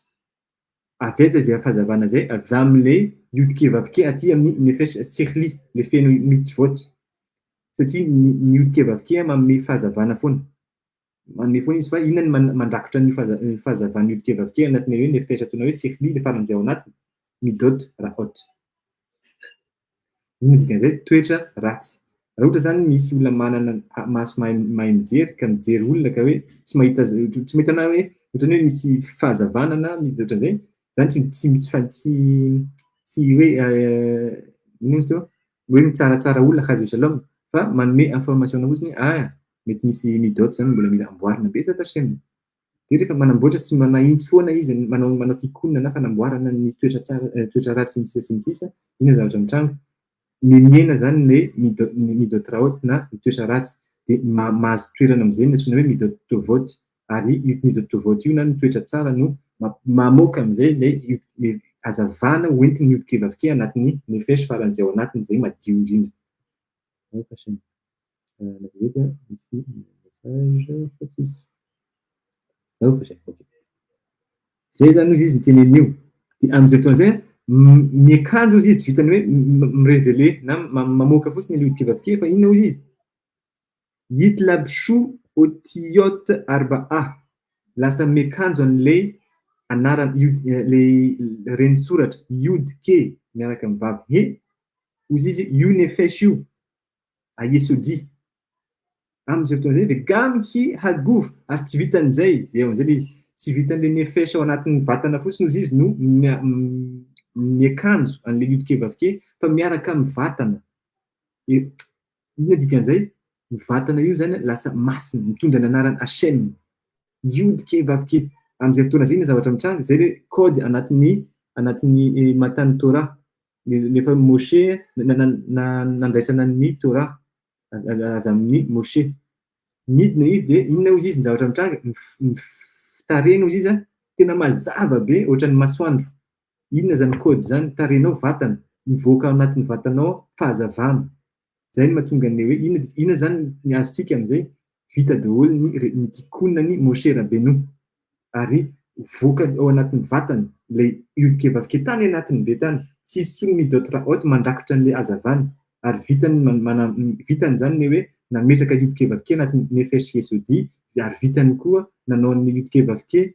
Avy aiza izay fahazavana izay? Avy amin'ilay iodikevavike aty amin'ny nefesy sirli, le feno mitivôty. Satria ny iodikevavike manome fahazavana foana. Manome foana izy fa inona ny mandrakotra ny fahazavan'ny iodikevavike anatin'ilay hoe nefesy ataona hoe sirli, le faran'izay ao anatiny, midôty rahaoty. Inona dikan'izay? Toetra ratsy. Raha ohatra zany misy olona manana maso mahay mijery ka mijery olona ka hoe tsy mahita na hoe ohatrany hoe misy fahazavana na misy ohatran'izay, zany tsy hoe inona izy teo hoe mitsaratsara olona hazo shalom, fa manome information fotsiny mety misy midôty zany mbola mila amboarina Bezrat Hashem. Dia rehefa manamboatra sy manahitsy foana izy manao tikonina na fanamboarana ny toetra ratsy ny sisa sy ny sisa, inona zavatra mitranga? Mihena zany le midôty rahaoty na toetra ratsy, dia mahazo toerana amin'izay ny antsoina hoe midôty tovôty, ary io midôty tovôty io na ny toetra tsara no mamoaka amin'izay le hazavana hoentin'ny iodikevavike anatin'ny nefesy faran'izay ao anatiny izay madio indrindra. Misy message fa tsisy. Zay zany hozy izy nytenenio. Dia amin'izay fotoana izay miakanjo izy tsy vitany hoe mirevele na mamoaka fotsiny le iodikevavike fa inona hozy izy? Yitlabshu otiyot arbaa. Lasa miakanjo an'ilay anarana le renitsoratra iod ke miaraka amin'ny vavy he, hozy izy io nefesy io ayesodi. Amin'izay fotoana izay gam hi hagov, ary tsy vitan'izay, eo amin'izay le izy, tsy vitan'le nefesy ao anatin'ny vatana fotsiny hozy izy no miakanjo an'ilay iodikevavike fa miaraka amin'ny vatana. Inona dikan'izay? Ny vatana io zany lasa masina, mitondra ny anarany Hashem. Iodikevavike. Amin'izay fotoana izay ny zavatra mitranga, izay le kôdy anatin'ny matany Torah. Nefa Moshe nandraisana ny Torah avy amin'ny Moshe. Midina izy dia inona hozy izy ny zavatra mitranga? Ny tarena hozy izy tena mazava be ohatran'ny masoandro. Inona zany kôdy zany? Tarenao vatana, mivoaka ao anatin'ny vatanao fahazavana. Zay no mahatonga an'ilay hoe inona zany ny azontsika amin'izay? Vita daholo ny tikonina ny Moshe Rabbeinu, ary voaka ao anatin'ny vatana ilay iodikevavike tany anatin'ny be tany. Tsisy intsony midôty rahaoty mandrakotra an'ilay hazavana, ary vitany zany ny hoe nametraka iodikevavike anatin'ny nefesy Jesody, ary vitany koa nanao ny iodikevavike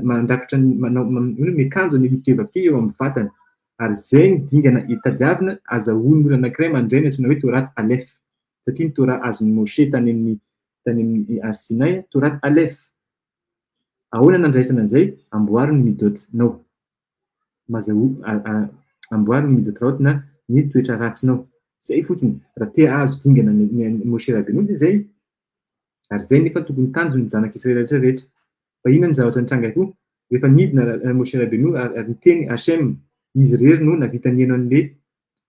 mandrakotra miakanjo ny iodikevavike eo amin'ny vatana. Ary zay ny dingana itadiavina azahoan'olona anankiray mandray ny antsoina hoe Torat Alef. Satria ny Torah azon'ny Moshe tany amin'ny Ar Sinai, Torat Alef. Ahoana nandraisana an'izay? Amboariny midôtinao. Amboariny midôty rahaoty na ny toetra ratsinao. Zay fotsiny. Raha te azo dingana ny Moshe Rabbeinu dia zay. Ary zay nefa tokony tanjony ny zanak'Israely rehetra. Fa inona ny zavatra nitranga koa? Rehefa nidina Moshe Rabbeinu ary niteny Hashem, izy rery no navita ny heno an'ilay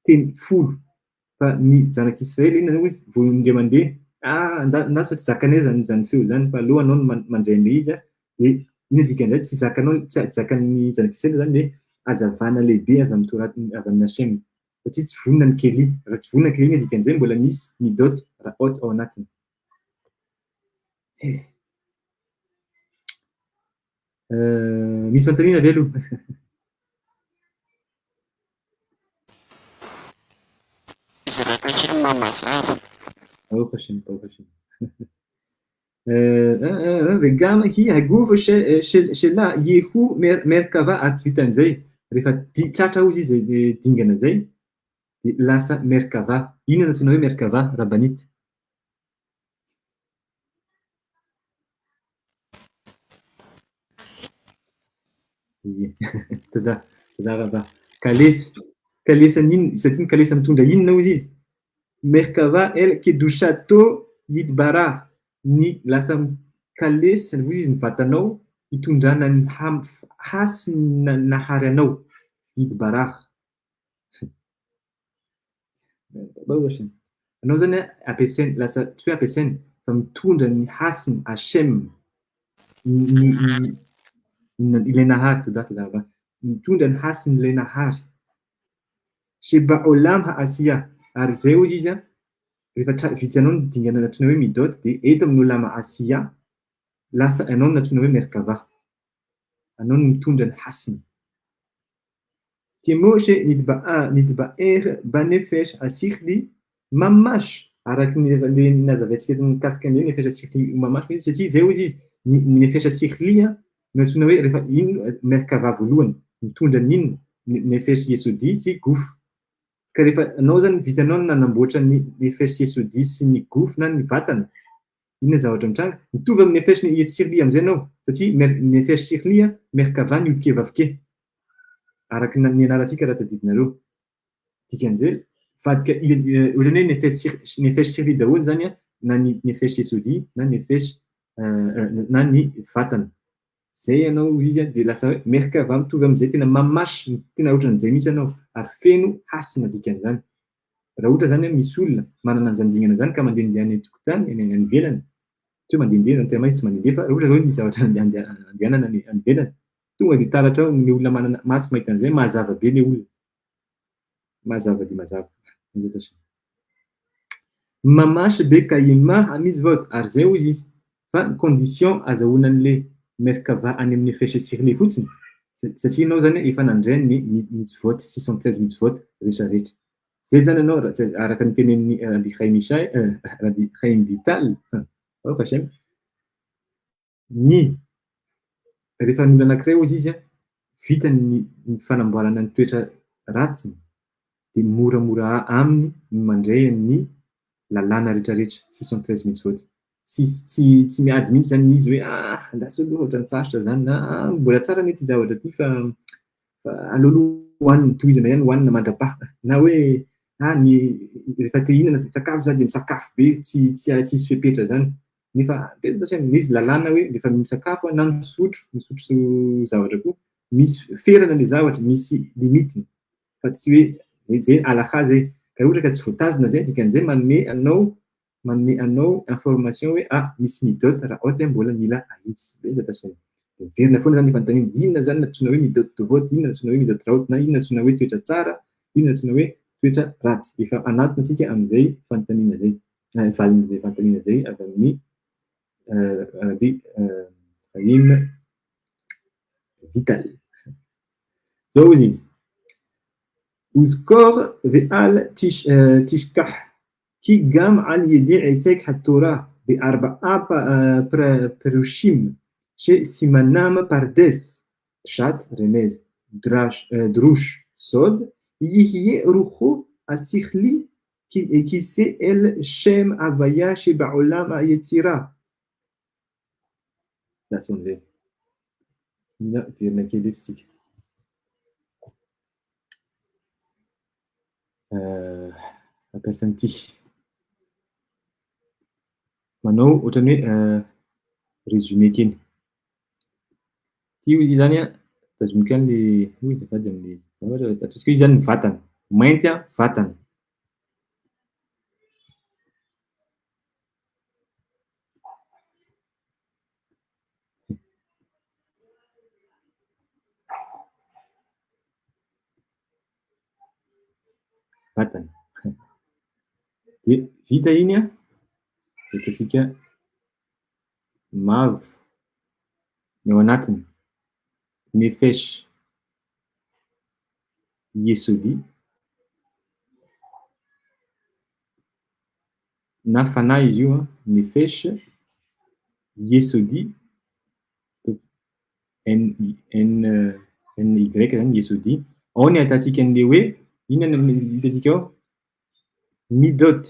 teny folo. Fa ny zanak'Israely inona hoy izy? Vao indray mandeha, andaso fa tsy zakanay zany feo zany, fa aleo anao no mandray an'ilay izy. Dia inona dikan'izay? Tsy zakan'ny zanak'Israely zany dia hazavana lehibe avy amin'ny Torah avy amin'ny Hashem. Satria tsy vonona ny kely. Raha tsy vonona ny kely, inona dikan'izay? Mbola misy midôty rahaoty ao anatiny. Misy fanontaniana ve aloha? Bezrat Hashem mamazava. Vegam hi hagov shela yehu merkava, ary tsy vitan'izay. Rehefa tratra hozy izy dingana izay, dia lasa merkava. Inona antsoina hoe merkava, rabanity? Tודה רבה. kalesan'inona satria ny kalesa mitondra inona ozy izy Merkava elle qui du château Yidbarah ny lasa kalesa hoy izy ny vatanao hitondrana ny hasy nahary anao Yidbarah anao zany ampiasainy lasa tsy hoe ampiasainy fa mitondra ny hasiny Hashem ilay nahary todava mitondra ny hasiny ilay nahary Sheba Olam Ha'asia ary zay ozy izy rehefa vitsy anao ny dingana natsoina hoe midot dia eto amin'ny Olam Ha'asia lasa anao natsoina hoe Merkava anao no mitondra ny hasiny Kemoshe Nidba'er Banefesh Asikhli Mamash araky ny nazavaintsika mikasika an'ilay nefesh asikhli mamash satria zay ozy izy ny nefesh asikhli natsoina hoe rehefa ino Merkava voalohany mitondra n'inona nefesh Yesodi sy gof ka rehefa anao zany vitanao nanamboatra ny nefesh Yesodi sy ny gof na ny vatana inona zavatra mitranga mitovy amin'ny nefesh Yesirli am'izay anao satria nefesh Sirli Merkava ny odike vavike araky ny anarantsika raha tadidinareo dikan'izay vadika ohatrany hoe nefesh Sirli daholo zany na ny nefesh Yesodi na nefesh na ny vatana zay anao izy dia lasa hoe Merkava mitovy amin'izay tena mamash tena ohatran'izay mihitsy anao ary feno hasina dikan'izany raha ohatra zany misy olona manana an'izany dingana zany ka mandehandeha any tokotany any ivelany tsy hoe mandehandeha zany tena izy tsy mandehandeha fa ohatra hoe misy zavatra andehanana any ivelany tonga dia taratra ny olona manana maso mahita an'izay mazava be ilay olona mazava dia mazava mamash be kayima amisy vote ary zay ozy izy fa ny condition azahoana an'ilay Merkava any amin'ny nefesh Sirli fotsiny satria ianao zany efa nandray ny mitzvot 613 mitzvot rehetrarehetra zay zany anao araka ny tenen'ny Rabbi Chaim Vital ny rehefa ny olona anankiray ozy izy vita ny fanamboarana ny toetra ratsy dia moramora aminy mandray ny lalàna rehetrarehetra 613 mitzvot tsy miady mihitsy zany izy hoe andasy aloha ohatran'ny tsarotra zany na mbola tsara ny ty zavatra ty fa aleoaloha hoaniny tohizana ihany hoanina mandrapaha na hoe rehefa te hihinana sakafo za dia misakafo be tsy hisy fepetra zany nefa izy lalàna hoe rehefa misakafo na misotro zavatra koa misy ferana ilay zavatra misy limitiny fa tsy hoe zay alaka zay ka ohatra ka tsy voatazona zay dikan'izay manome anao information hoe misy midot raha ohatra mbola mila ahitsy betsaka zany verina foana zany fanontaniana inona zany natsoina hoe midot devote inona natsoina hoe midot raoty na inona natsoina hoe toetra tsara inona natsoina hoe toetra ratsy efa anatona antsika amin'izay fanontaniana zay valin'izay fanontaniana zay avy amin'ny Rabbi Chaim Vital zao izy izy uzkor ve'al tishkah ki gam al yedi isek hatorah be'arba'a perushim שסימנם פרדס, פשט, רמז, דרוש, סוד, יהיה רוחו השכלי כיסא אל שם הוויה שבעולם היצירה. Lason V. Mina verna kely eto ampiasa an'ity. Manao ohatrany hoe résumé kely. Ity izy zany tazomika an'ilay hoy azafady amin'ilay ataontsika izy zany vatana mainty vatana vatana dia vita iny ataontsika mavo ny ao anatiny nefesh Yesodi na fanahy izy io nefesh Yesodi NY zany Yesodi ao ny ahitantsika an'ilay hoe inona hitantsika ao midot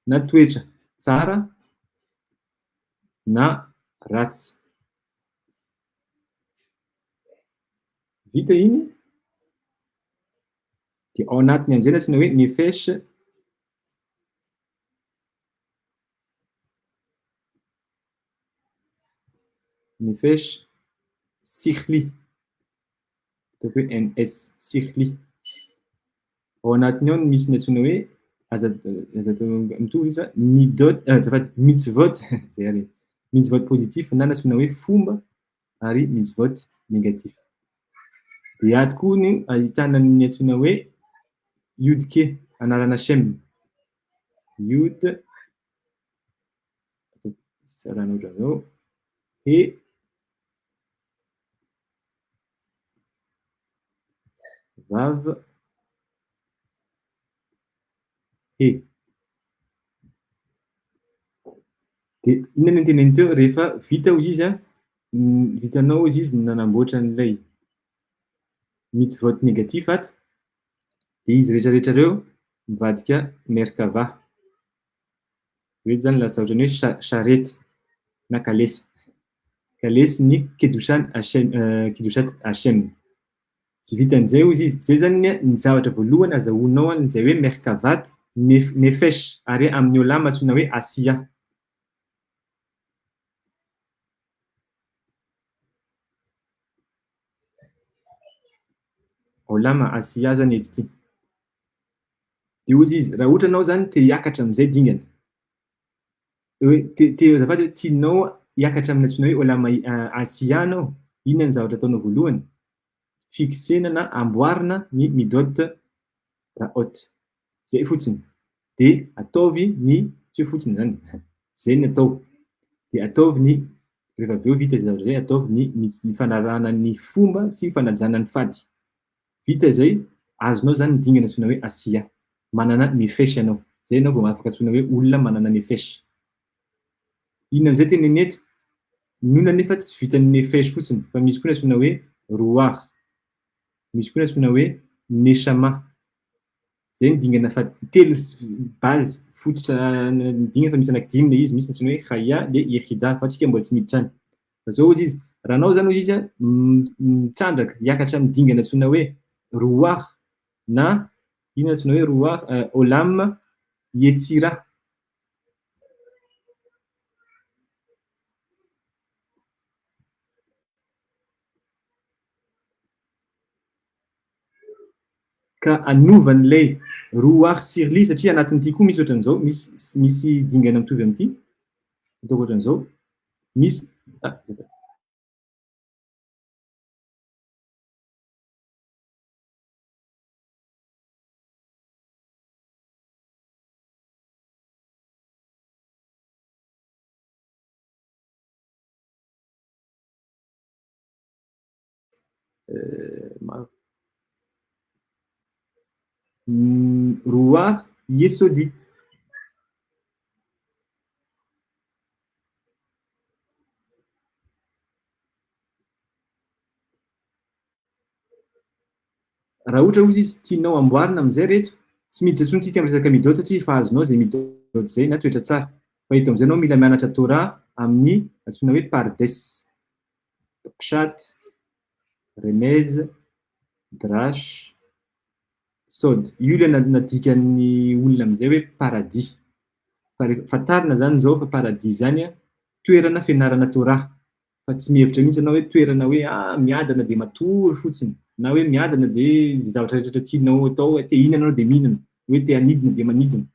na toetra tsara na ratsy vita iny ao anatiny amin'izay antsoina hoe nefesh sikhli, ataoko hoe NS sikhli. Ao anatiny ao misy ny antsoina hoe aza mitovy izy fa midot azafady mitzvot zay ary mitzvot positif na antsoina hoe fomba ary mitzvot négatif. Dia ato koa ny ahitana ny antsoina hoe yudke anarana Shem. Yud sarana ohatran'izao he vav he. Dia inona no teneniny teo rehefa vita hozy izy vitanao hozy izy nanamboatra an'ilay mitzvot négatif ato, dia izy rehetrarehetra reo mivadika merkava. Hoe zany lasa ohatran'ny hoe charette na kalesa. Kalesy ny kedushat Hashem. Tsy vitan'izay hozy izy. Zay zany ny zavatra voalohany azahoanao an'izay hoe merkavat nefesh ary amin'ny olama antsoina hoe asia. Olama asia zany eto ity. Dia hozy izy raha ohatra anao zany te hiakatra amin'izay dingana, hoe te azafady hoe tianao hiakatra amin'ny antsoina hoe olama asia anao, inona ny zavatra ataonao voalohany? Fixena na amboarina ny midot raot. Zay fotsiny. Dia ataovy ny tsy fotsiny zany. Zay ny atao. Dia ataovy ny rehefa avy eo vita izay zavatra zay, ataovy ny fanarahana ny fomba sy fanajana ny fady. Vita izay, azonao zany ny dingana antsoina hoe asia. Manana nefesh ianao. Zay ianao vao afaka antsoina hoe olona manana nefesh. Inona amin'izay teneny eto? Noona nefa tsy vitan'ny nefesh fotsiny, fa misy koa ny antsoina hoe roar. Misy koa ny antsoina hoe neshama. Zay ny dingana telo base fototra dingana fa misy anankidimy ilay izy, misy ny antsoina hoe chaya le yechida fa antsika mbola tsy miditra any. Fa zao hozy izy, raha anao zany hozy izy mitrandraka hiakatra amin'ny dingana antsoina hoe roar na inona antsoina hoe roar olam yetsira. Ka anovan'ilay roar sirli satria anatin'ity koa misy ohatran'izao, misy dingana mitovy amin'ity. Ataoko ohatran'izao. Misy roar yesodi. Raha ohatra hozy izy tianao amboarina amin'izay rehetra, tsy miditra intsony tsika amin'ny resaka midot satria fa azonao izay midot izay na toetra tsara. Fa eto amin'izay anao mila mianatra Torah amin'ny antsoina hoe pardes, pshat, remez, drash, sod. Io ilay nadikan'ny olona amin'izay hoe paradis. Fantarina zany zao fa paradis zany toerana fianarana Torah. Fa tsy mihevitra mihitsy anao hoe toerana hoe miadana dia matory fotsiny, na hoe miadana dia zavatra rehetra tianao atao, te hihinana anao dia mihinana, hoe te hanidina dia manidina.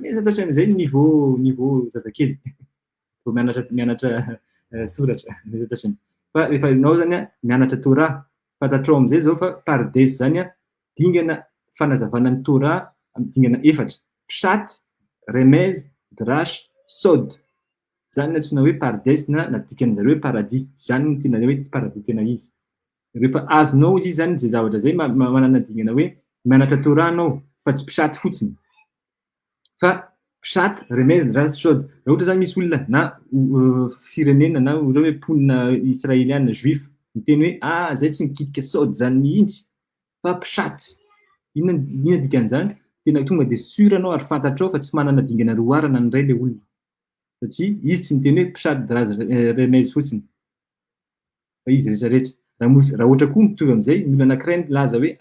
Mihazatra amin'izay niveau zazakely. Vao mianatra soratra. Fa rehefa ianao zany mianatra Torah, fantatrao amin'izay zao fa pardes zany dingana fanazavana ny Torah amin'ny dingana efatra. Pshat, remez, drash, sod. Zany antsoina hoe pardes na nadikan'zareo hoe paradis. Zany ny tena hoe paradis tena izy. Rehefa azonao izy zany zay zavatra zay manana dingana hoe mianatra Torah anao fa tsy pshat fotsiny. Fa pshat, remez, drash, sod. Raha ohatra zany misy olona na firenena na ohatra hoe mponina israeliana juif miteny hoe zay tsy mikitika sod zany mihitsy fa pshat. Inona dikan'izany? Tena tonga dia sûr anao ary fantatrao fa tsy manana dingana roarana ny ray ilay olona. Satria izy tsy miteny hoe pshat drash remez fotsiny. Fa izy rehetrarehetra. Raha ohatra koa mitovy amin'izay, ny olona anankiray milaza hoe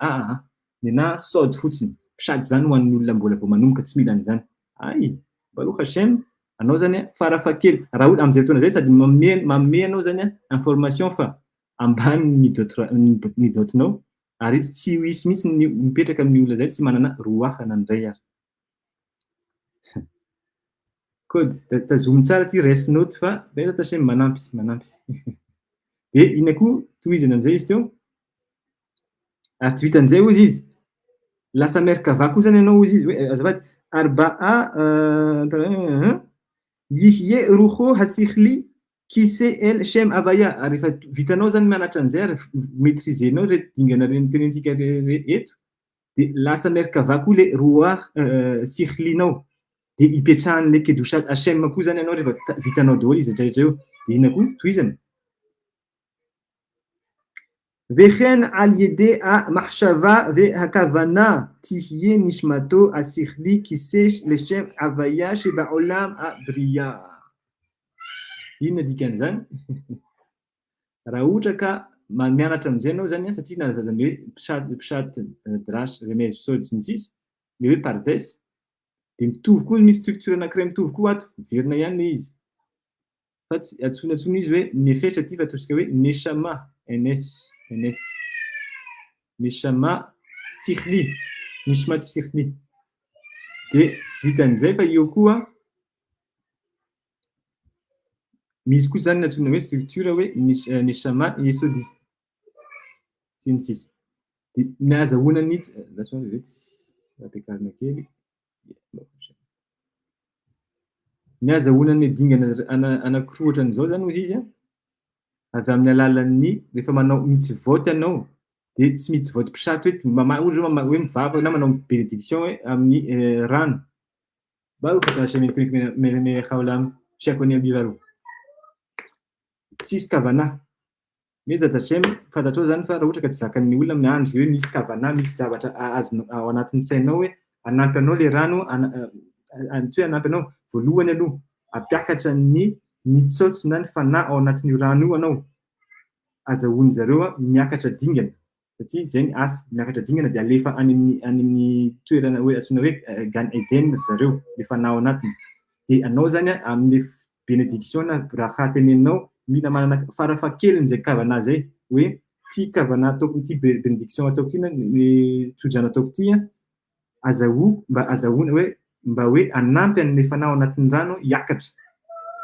na sod fotsiny pisady zany ho an'ny olona mbola vao manomboka tsy mila an'izany. Ay, Baruch Hashem, anao zany farafakely raha ohatra am'zay fotoana zay sady manome anao zany information fa ambany midotinao ary tsy hisy mihitsy ny mipetraka amin'ny olona zay tsy manana roaha nandray ary. Kody tazomy tsara ty rest note fa Bezat Hashem manampy. De ina koa tohizana am'zay izy teo. Ary tsy vitan'izay ozy izy. Lasa merkava koa zany ianao ozy izy hoe azafady arbaa yihye ruho hasikhli kise el shem avaya. Ary efa vitanao zany mianatra an'izay ary maîtrisenao reto dingana reny tenentsika eto. De lasa merkava koa le roa sikhlinao. De ipetrahan'le kedushat Hashem koa zany ianao rehefa vitanao daholo izy rehetra eo. De ina koa tohizana. Vechen al yede a mahshava ve hakavana tihye nishmato asikhli kisesh leshem avaya sheba olam a bria. Ina dikan'izany? Raha ohatra ka mianatra am'izay anao zany satria nalaza hoe pshat drash remède sod sy ny sisa le hoe pardes de mitovy koa misy structure anankiray mitovy koa ato verina ihany le izy. Fa tsy atsonatsony izy hoe nefetra ty fa ataontsika hoe neshama ns neshama sikhli nishmat sikhli. De tsy vitan'izay fa eo koa misy koa zany natsona hoe structure hoe neshama yesodi sy ny sisa. De nazahoana ny lasona vety ampiakarina kely. Ny azahoana ny dingana anankiroa ohatran'izao zany ozy izy avy amin'ny alalan'ny rehefa manao mitsivoty ianao de tsy mitsivoty pisato hoe mivava na manao bénédiction hoe amin'ny rano. Baruch Hashem me haolam shakoni abivaro. Tsisy kavana. Bezat Hashem fantatrao zany fa raha ohatra ka tsy zakan'ny olona miandry hoe misy kavana, misy zavatra azo ao anatin'ny sainao hoe anampy anao le rano tsy hoe anampy anao voalohany aloha ampiakatra ny mitsaotsy na ny fanahy ao anatin'io rano io anao. Azahoany zareo miakatra dingana satria zay ny asa miakatra dingana de alefa any amin'ny toerana hoe atsona hoe Gan Eden zareo le fanahy ao anatiny. De anao zany amin'ny bénédiction na raha teneninao mila manana farafahakeliny kavana zay hoe ty kavana ataoko ty bénédiction ataoko ty na ny tsodrana ataoko ty mba azahoana hoe mba hoe anampy an'le fanahy ao anatin'ny rano hiakatra.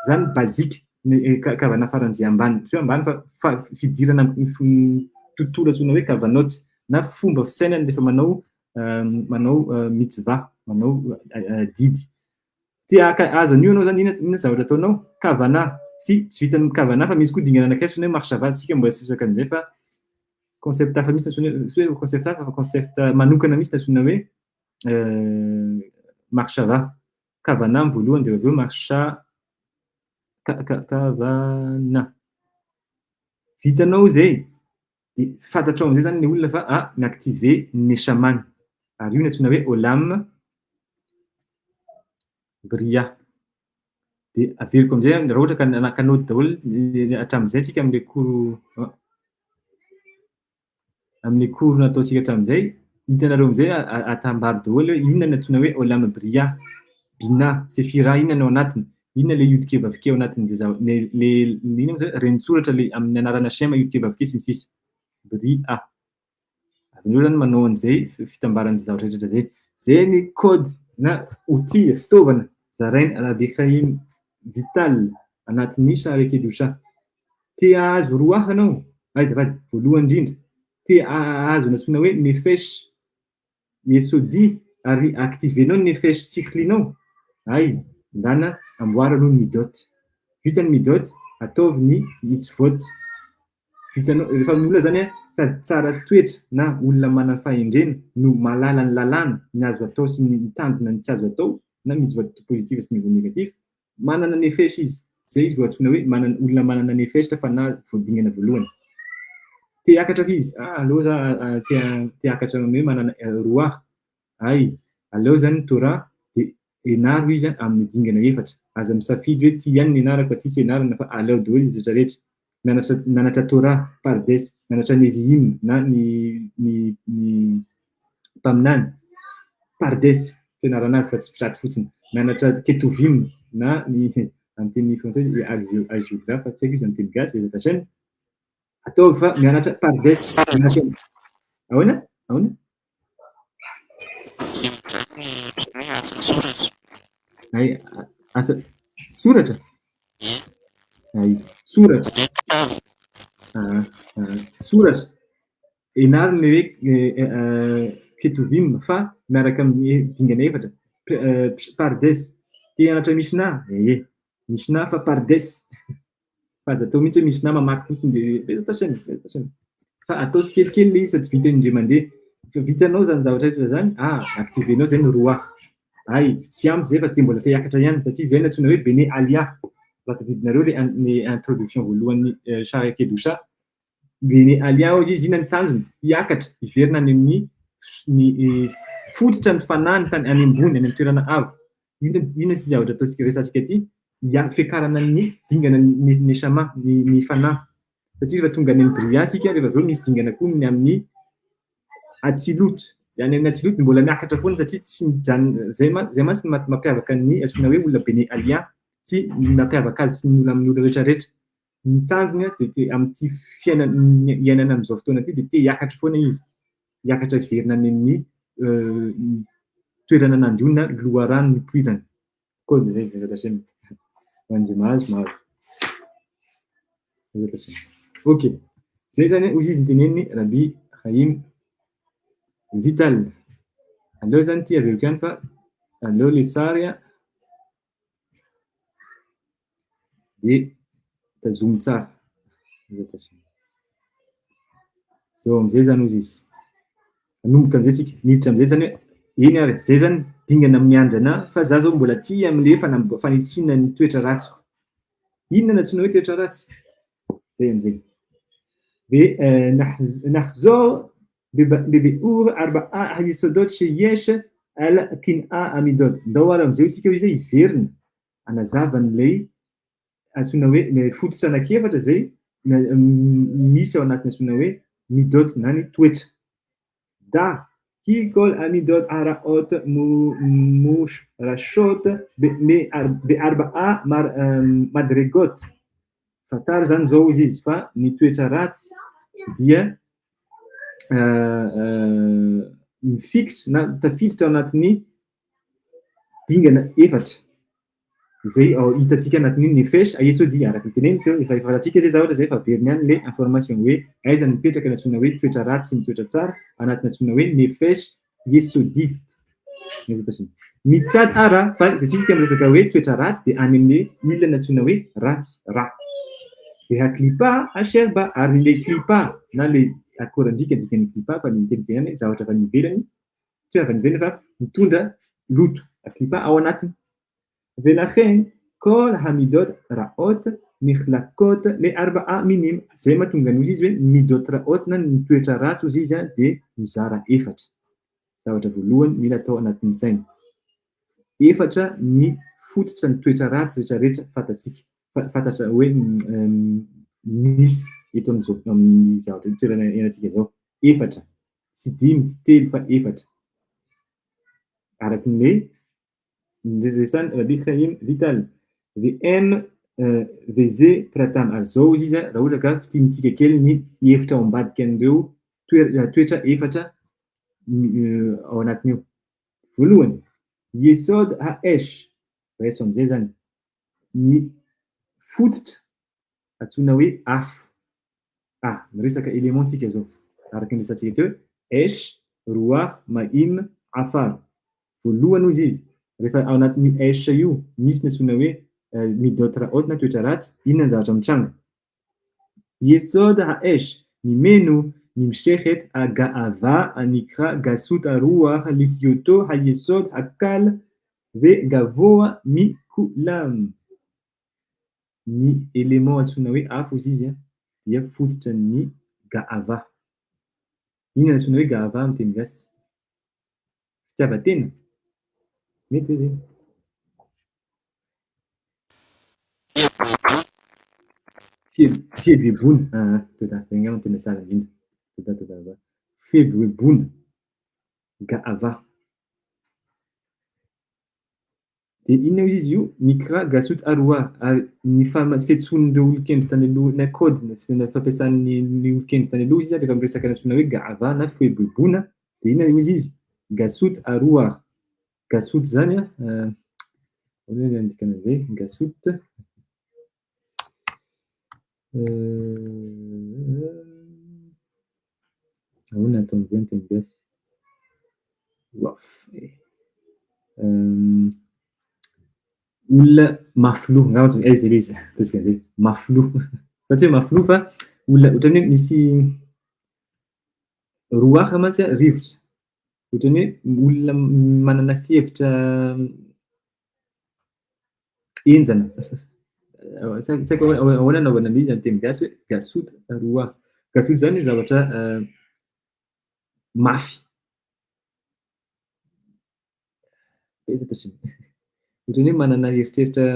Zany basique ny kavana faran'izay ambany. Tsy hoe ambany fa fidirana tontolo atsona hoe kavanoty na fomba fisainany rehefa manao mitzvah, manao didy. Ty azo an'io anao zany ina zavatra ataonao kavana. Si tsy vitan'ny kavana fa misy koa dingana anankiray sona hoe marshava sika mbola tsy resaka an'izay fa concept hafa misy hoe concept hafa fa concept manokana misy nasona hoe marshava kavana voalohany de aveo marsha kavana. Vitanao zay de fantatrao am'izay zany ny olona fa miactiver neshamany ary io nasona hoe olam bria. De averiko am'izay raha ohatra ka nakanody daholo hatramin'izay tsika amin'le cours nataontsika hatramin'izay hitanareo am'izay atambaro daholo hoe inona ny atsona hoe olam bria, bina, sefira inona ao anatiny, inona le iodike vavike ao anatin'izay le inona moa zay renitsoratra le amin'ny anarana shema iodike vavike sy ny sisa bria. Ary zany manao an'izay fitambaran'izay zavatra rehetra zay. Zay ny code na outil fitaovana zarainy Rabbi vital anatin'ny Sha'arei Kedusha. Te ahazo roaha anao, azafady voalohany indrindra. Te ahazo natsona hoe nefesh yesodi ary activenao nefesh sikhlinao. Ay, ndana amboara aloha midot. Vitany midot, ataovy ny mitzvot. Vitanao rehefa olona zany sady tsara toetra na olona manana fahendrena no malala ny lalàna ny azo atao sy ny mitandrina ny tsy azo atao na mitzvot positif sy niveau négatif. Manana nefesh izy. Zay izy vao atsoina hoe olona manana nefesh fa na voadingana voalohany. Te hiakatra izy. Aleo za te hiakatra hoe manana roaha. Ay, aleo zany ny Torah de enaro izy amin'ny dingana efatra. Aza misafidy hoe ty ihany ny enarako ty sy enarana fa aleo daholo izy rehetra rehetra. Mianatra Torah, pardes, mianatra Nevi'im na ny Taminany pardes fianarana azy fa tsy mpitraty fotsiny. Mianatra ketovim na ny amin'ny teny français algéographe fa tsy haiko izy amin'ny teny gasy fa zany ataovy fa mianatra pardes mianatra ahoana ay asa soratra ay soratra soratra enariny hoe ketovim fa miaraka amin'ny dingana efatra pardes hianatra misina misina fa pardes fa atao mihitsy hoe misina mamaky fotsiny de tasany fa atao tsikelikely le izy fa tsy vita indray mandeha fa vitanao zany zavatra rehetra zany activenao zay ny roa ay tsy ampy zay fa te mbola te hiakatra ihany satria zay natsoina hoe bene alia raha tadidinareo le introduction voalohan'ny Shah Kedusha bene alia izy inona ny tanjony hiakatra hiverina any amin'ny ny fototra ny fanahany tany any ambony any amin'ny toerana avo inona tsy zavatra ataontsika resantsika ty fiakarana ny dingana ny sama ny fanahy satria rehefa tonga any amin'ny briatsika rehefa aveo misy dingana koa ny amin'ny atsiloto any amin'ny atsiloto mbola miakatra foana satria tsy mijano zay mantsy mampiavaka ny antsoina hoe olona bene alia tsy mampiavaka azy sy ny olona amin'ny olona rehetrarehetra ny tanjona de amin'ity iainana amin'izao fotoana ity de te hiakatra foana izy hiakatra hiverina any amin'ny toerana nandona loharano nipoirana koa zay zay manjy mahazo ok zay zany ozy izy nyteneniny Rabbi Chaim Vital aleo zany ty averiko ihany fa aleo le sary de tazomy tsara zao amizay zany ozy izy anomboka amizay sika miditra amizay zany hoe eny ary zay zany dingana miandrana fa za zao mbola ty amle fanitsina ny toetra ratsy inona natsoina hoe toetra ratsy zay amizay de nahzo bebe'ur arba'a hayesodot sheyesh al kin'a amidot ndao ary amizay isika hoe zay hiverina anazavany lay antsoina hoe ny fototra anankiefatra zay misy ao anatin'ny antsoina hoe midot na ny toetra da kikol amidot araot mush rashot be arba'a madregot fatary zany zao izy izy fa ny toetra ratsy dia mifikitra na tafiditra ao anatin'ny dingana efatra zay hitatsika anatin'ny nefesh ayesodi araka ny teneny teo efa fantatsika zay zavatra zay fa veriny ihany le information hoe aiza mipetraka ny antsoina hoe toetra ratsy sy ny toetra tsara anatin'ny antsoina hoe nefesh yesodit mitsad ara fa zay tsisika miresaka hoe toetra ratsy de any amin'ny ilana antsoina hoe ratsy ra de haklipa asherba ary le klipa na le akorandrika dikany klipa fa nitendrika ihany zavatra fa nivelany tsy avy nivelany fa mitondra loto aklipa ao anatiny velachem kol hamidot raot mikhlakot le arba'a minim zay mahatonga ny ozy izy hoe midot raot na ny toetra ratsy ozy izy de mizara efatra zavatra voalohany mila atao anatin'ny saina efatra ny fototra ny toetra ratsy rehetrarehetra fantatra hoe misy eto amin'izao amin'ny zavatra toerana iainantsika zao efatra tsy dimy tsy telo fa efatra araky ny resany Rabbi Chaim Vital VM VZ Pratam ary zao izy raha ohatra ka fitinitsika kely ny efitra ao ambadika an'ireo toetra efatra ao anatiny eo voalohany Yesod Haesh raiso amizay zany ny fototra antsoina hoe afo miresaka élément tsika zao araky ny resantsika teo esh roa maim afar voalohany ozy izy rehefa ao anatin'ny esh io misy ny antsoina hoe midot raot na toetra ratsy inona ny zavatra mitranga Yesod Haesh mimeno nimshechet agaava anikra gasut aruach lithioto hayesod akal ve gavoa mikulam ny élément antsoina hoe afo izy izy dia fototra ny gaava inona antsoina hoe gaava amin'ny teny gasy fitiavan-tena mety hoe zay fiebebony tena tena tsara indrindra fiebolibony ga'ava. De inona izy io? Nikra gasot aroa, ary ny fiantsoan'ireo olon-kendry tany aloha na code na fampiasan'ny olon-kendry tany aloha izy rehefa miresaka antsoina hoe ga'ava na fiheboheboana de inona hozy izy? Gasot aroa. Gasot zany ahoana ny andikana an'izay? Gasot ahoana ataon'izay ny teny gasy? Olona mafilo angamba zay le izy ataontsika an'izay mafilo fa tsy hoe mafilo fa olona ohatrany hoe misy roaha mantsy rivotra ohatrany hoe olona manana fihevitra enjana tsy haiko ahoana anaovana an'izy amin'ny teny gasy hoe gasot roaha. Gasot zany hoe zavatra mafy ohatrany hoe manana eritreritra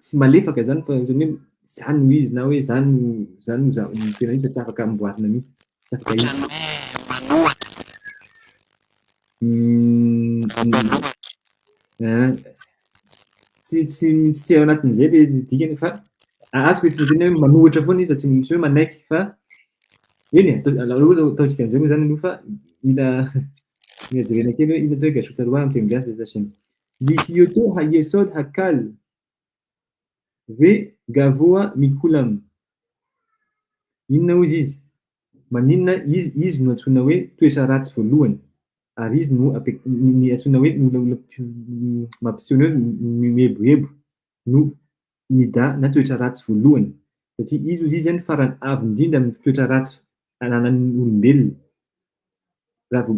tsy malefaka zany fa ohatrany hoe zany no izy na hoe zany no tena izy fa tsy afaka amboarina mihitsy, tsy afaka izy. Tsy ao anatin'izay le dikany fa azoko tena hoe manohitra foana izy fa tsy hoe manaiky fa eny ataontsika an'izay moa zany aloha fa mila jerena kely hoe inona hoe gasot aroa amin'ny teny gasy zasiny. Lihiotô hayesod hakal ve gavoa mikulam. Inona hozy izy? Maninona izy no antsoina hoe toetra ratsy voalohany ary izy no antsoina hoe mampiseho hoe mihebohebo no nida na toetra ratsy voalohany satria izy hozy izy zany farany avo indrindra amin'ny toetra ratsy ananan'ny olombelona raha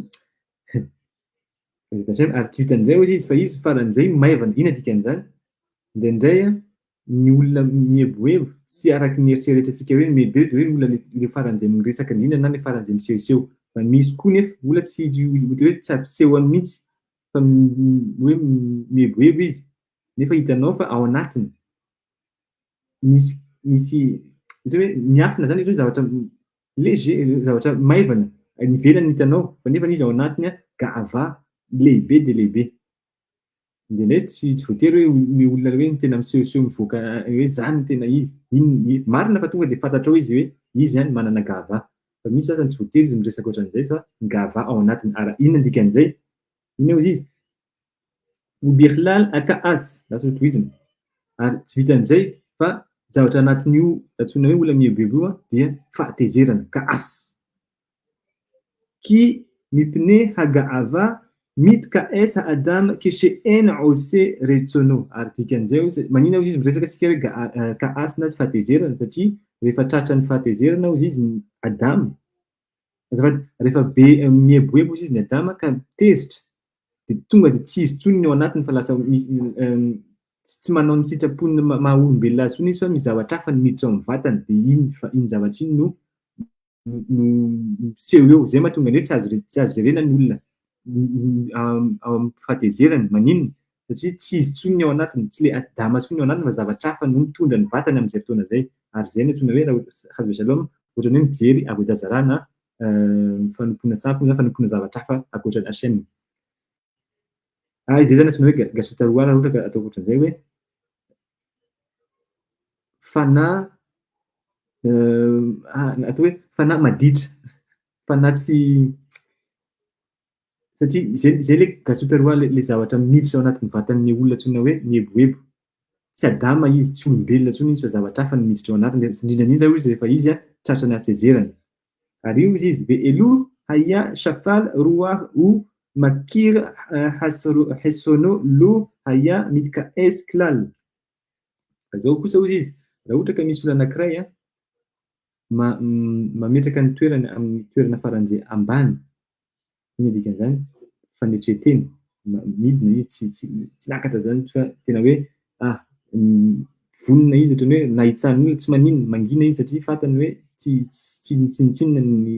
ary tsy vitan'izay hozy izy fa izy faran'izay maivana. Inona dikan'izany? Indraindray ny olona mihebohebo tsy araky ny eritreretantsika hoe mihebohebo de hoe olona le faran'izay miresaka indrindra na le faran'izay misehoseho fa misy koa nefa olona tsy hoe tsy ampisehoany mihitsy fa hoe mihebohebo izy nefa hitanao fa ao anatiny misy ohatra hoe miafina zany hoe zavatra léger zavatra maivana ny ivelany hitanao fa nefa izy ao anatiny ga'ava lehibe de lehibe. Indraindray tsy voatery hoe olona hoe tena misehoseho mivoaka hoe zany no tena izy. Marina fa tonga de fantatrao izy hoe izy zany manana ga'ava fa misy sasany tsy voatery izy miresaka ohatran'izay fa ga'ava ao anatiny. Ary inona dikan'izay? Inona hozy izy? Ubirlal aka'as lasa tohizina ary tsy vitan'izay fa zavatra anatin'io antsoina hoe olona mihebohebo io dia fahatezerana ka'as. Ki mipne haga'ava mitka esa adam keshe'en ose retsono. Ary dikan'izay manina hozy izy miresaka sika hoe ka'as na fahatezerana satria rehefa tratran'ny fahatezerana hozy izy Adam rehefa be mihebohebo hozy izy ny Adam ka tezitra de tonga de tsy izy tsony ny ao anatiny fa lasa tsy manao ny sitrapon'ny maha olombelona azy tsony izy fa mizavatra hafa ny miditra ao amin'ny vatany de iny zavatra iny no seho eo zay mahatonga ny hoe tsy azo jerena ny olona ao amin'ny fahatezerany maninona satria tsy izy tsony ny ao anatiny tsy le Adama tsony ny ao anatiny fa zavatra hafa no mitondra ny vatany amin'izay fotoana zay ary zay no antsoina hoe raha hazo shalom ohatrany hoe mijery avoadazara na fanompoana sampy na fanompoana zavatra hafa ankoatran'ny Hashem. Izay zany antsoina hoe gasot aroa raha ohatra ka atao ohatran'izay hoe fanahy atao hoe fanahy maditra fanahy tsy satria zay le gasot aroa le zavatra miditra ao anatin'ny vatan'ny olona antsoina hoe mihebohebo. Tsy Adama izy tsy olombelona tsony izy fa zavatra hafa ny miditra ao anatiny indrindra indrindra izy rehefa izy tratra ny hatezerany. Ary io izy ve elo haya shafal roa u makir hasono lo haya mitka esklal. Zao kosa hozy izy raha ohatra ka misy olona anankiray mametraka ny toerana amin'ny toerana faran'izay ambany iny dikan'izany fanetreteny midina izy tsy lakatra zany fa tena hoe vonona izy ohatrany hoe nahitsahan'ny olona tsy maninona mangina izy satria fantany hoe tsy nitsinitsinina ny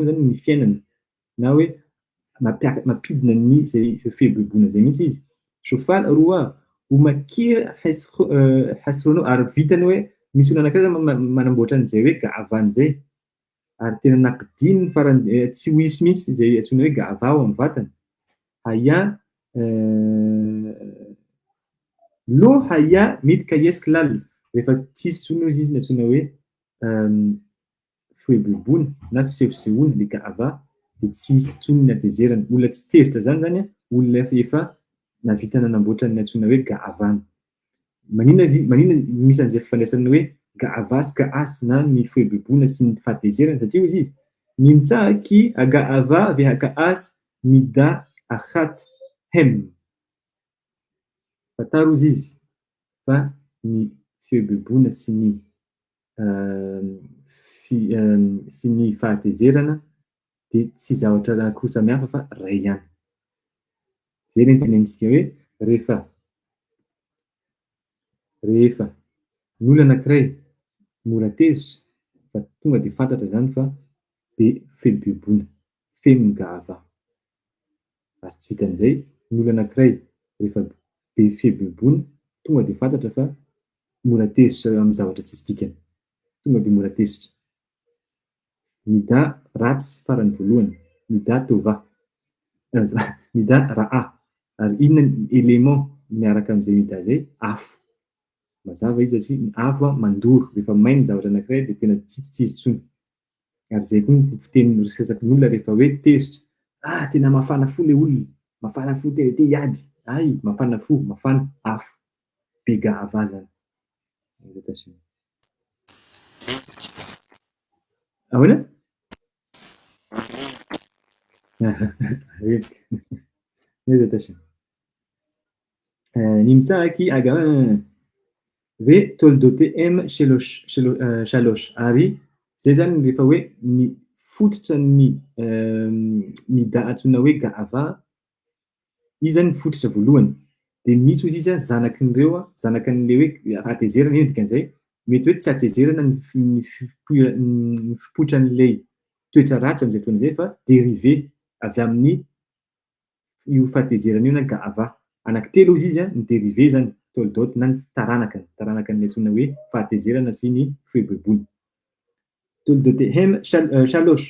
zany ny fiainana na hoe mampidina ny zay fiheboheboana zay mihitsy izy. Shofal roa umakir hasrono ary vitany hoe misy olona anankiray manamboatra an'izay hoe ga'ava an'izay ary tena nampidiny farany tsy ho hisy mihitsy zay antsoina hoe gava ao amin'ny vatana. Haya lo haya midika esklal rehefa tsisy tsony izy ny antsoina hoe fihoebobona na fisehosehoana le gava de tsy hisy tsony ny atezerana. Olona tsy tezitra zany a, olona efa navita nanamboatra ny antsoina hoe gavana. Maninona misy an'izay fifandraisana hoe gava sy gaas na ny fihoebobona sy ny fahatezerana satria hozy izy ny mitsaky agava ve gaas mida achat hem. Fataro izy izy fa ny fihoebobona sy ny sy ny fahatezerana de tsy zavatra anankiroa samihafa fa ray ihany. Zay ny tenenitsika hoe rehefa ny olona anankiray mora tezitra fa tonga de fantatra zany fa be fihoebobona, feno gava. Ary tsy vitan'izay, ny olona anankiray rehefa be fihoebobona tonga de fantatra fa mora tezitra amin'ny zavatra tsisy dikany, tonga de mora tezitra. Mida ratsy farany voalohany, mida tova, mida raha. Ary inona ny élément miaraka amin'izay mida zay? Afo. Mazava izy satria ny afo mandoro, rehefa maina ny zavatra anankiray de tena tsy izy tsony. Ary zay koa ny fitenin'ny resakan'olona rehefa hoe tezitra, tena mafana fo le olona, mafana fo te hiady. Ay, mafana fo, mafana afo, be gava zany. Ahoana? Ny mitsaky ve toldotem shalosh. Ary zay zany rehefa hoe ny fototra ny mida antsoina hoe gava, izy zany fototra voalohany. De misy hozy izy zanakin'ireo, zanakan'le hoe hatezerana, ino dikan'izay? Mety hoe tsy hatezerana ny fipotran'ilay toetra ratsy amin'izay fotoana izay fa dérivé avy amin'ny io fahatezerana io na gava. Anankitelo izy ny dérivé zany, toldote na ny taranakany antsoina hoe fahatezerana sy ny fihoebobona. Toldotehem shalosh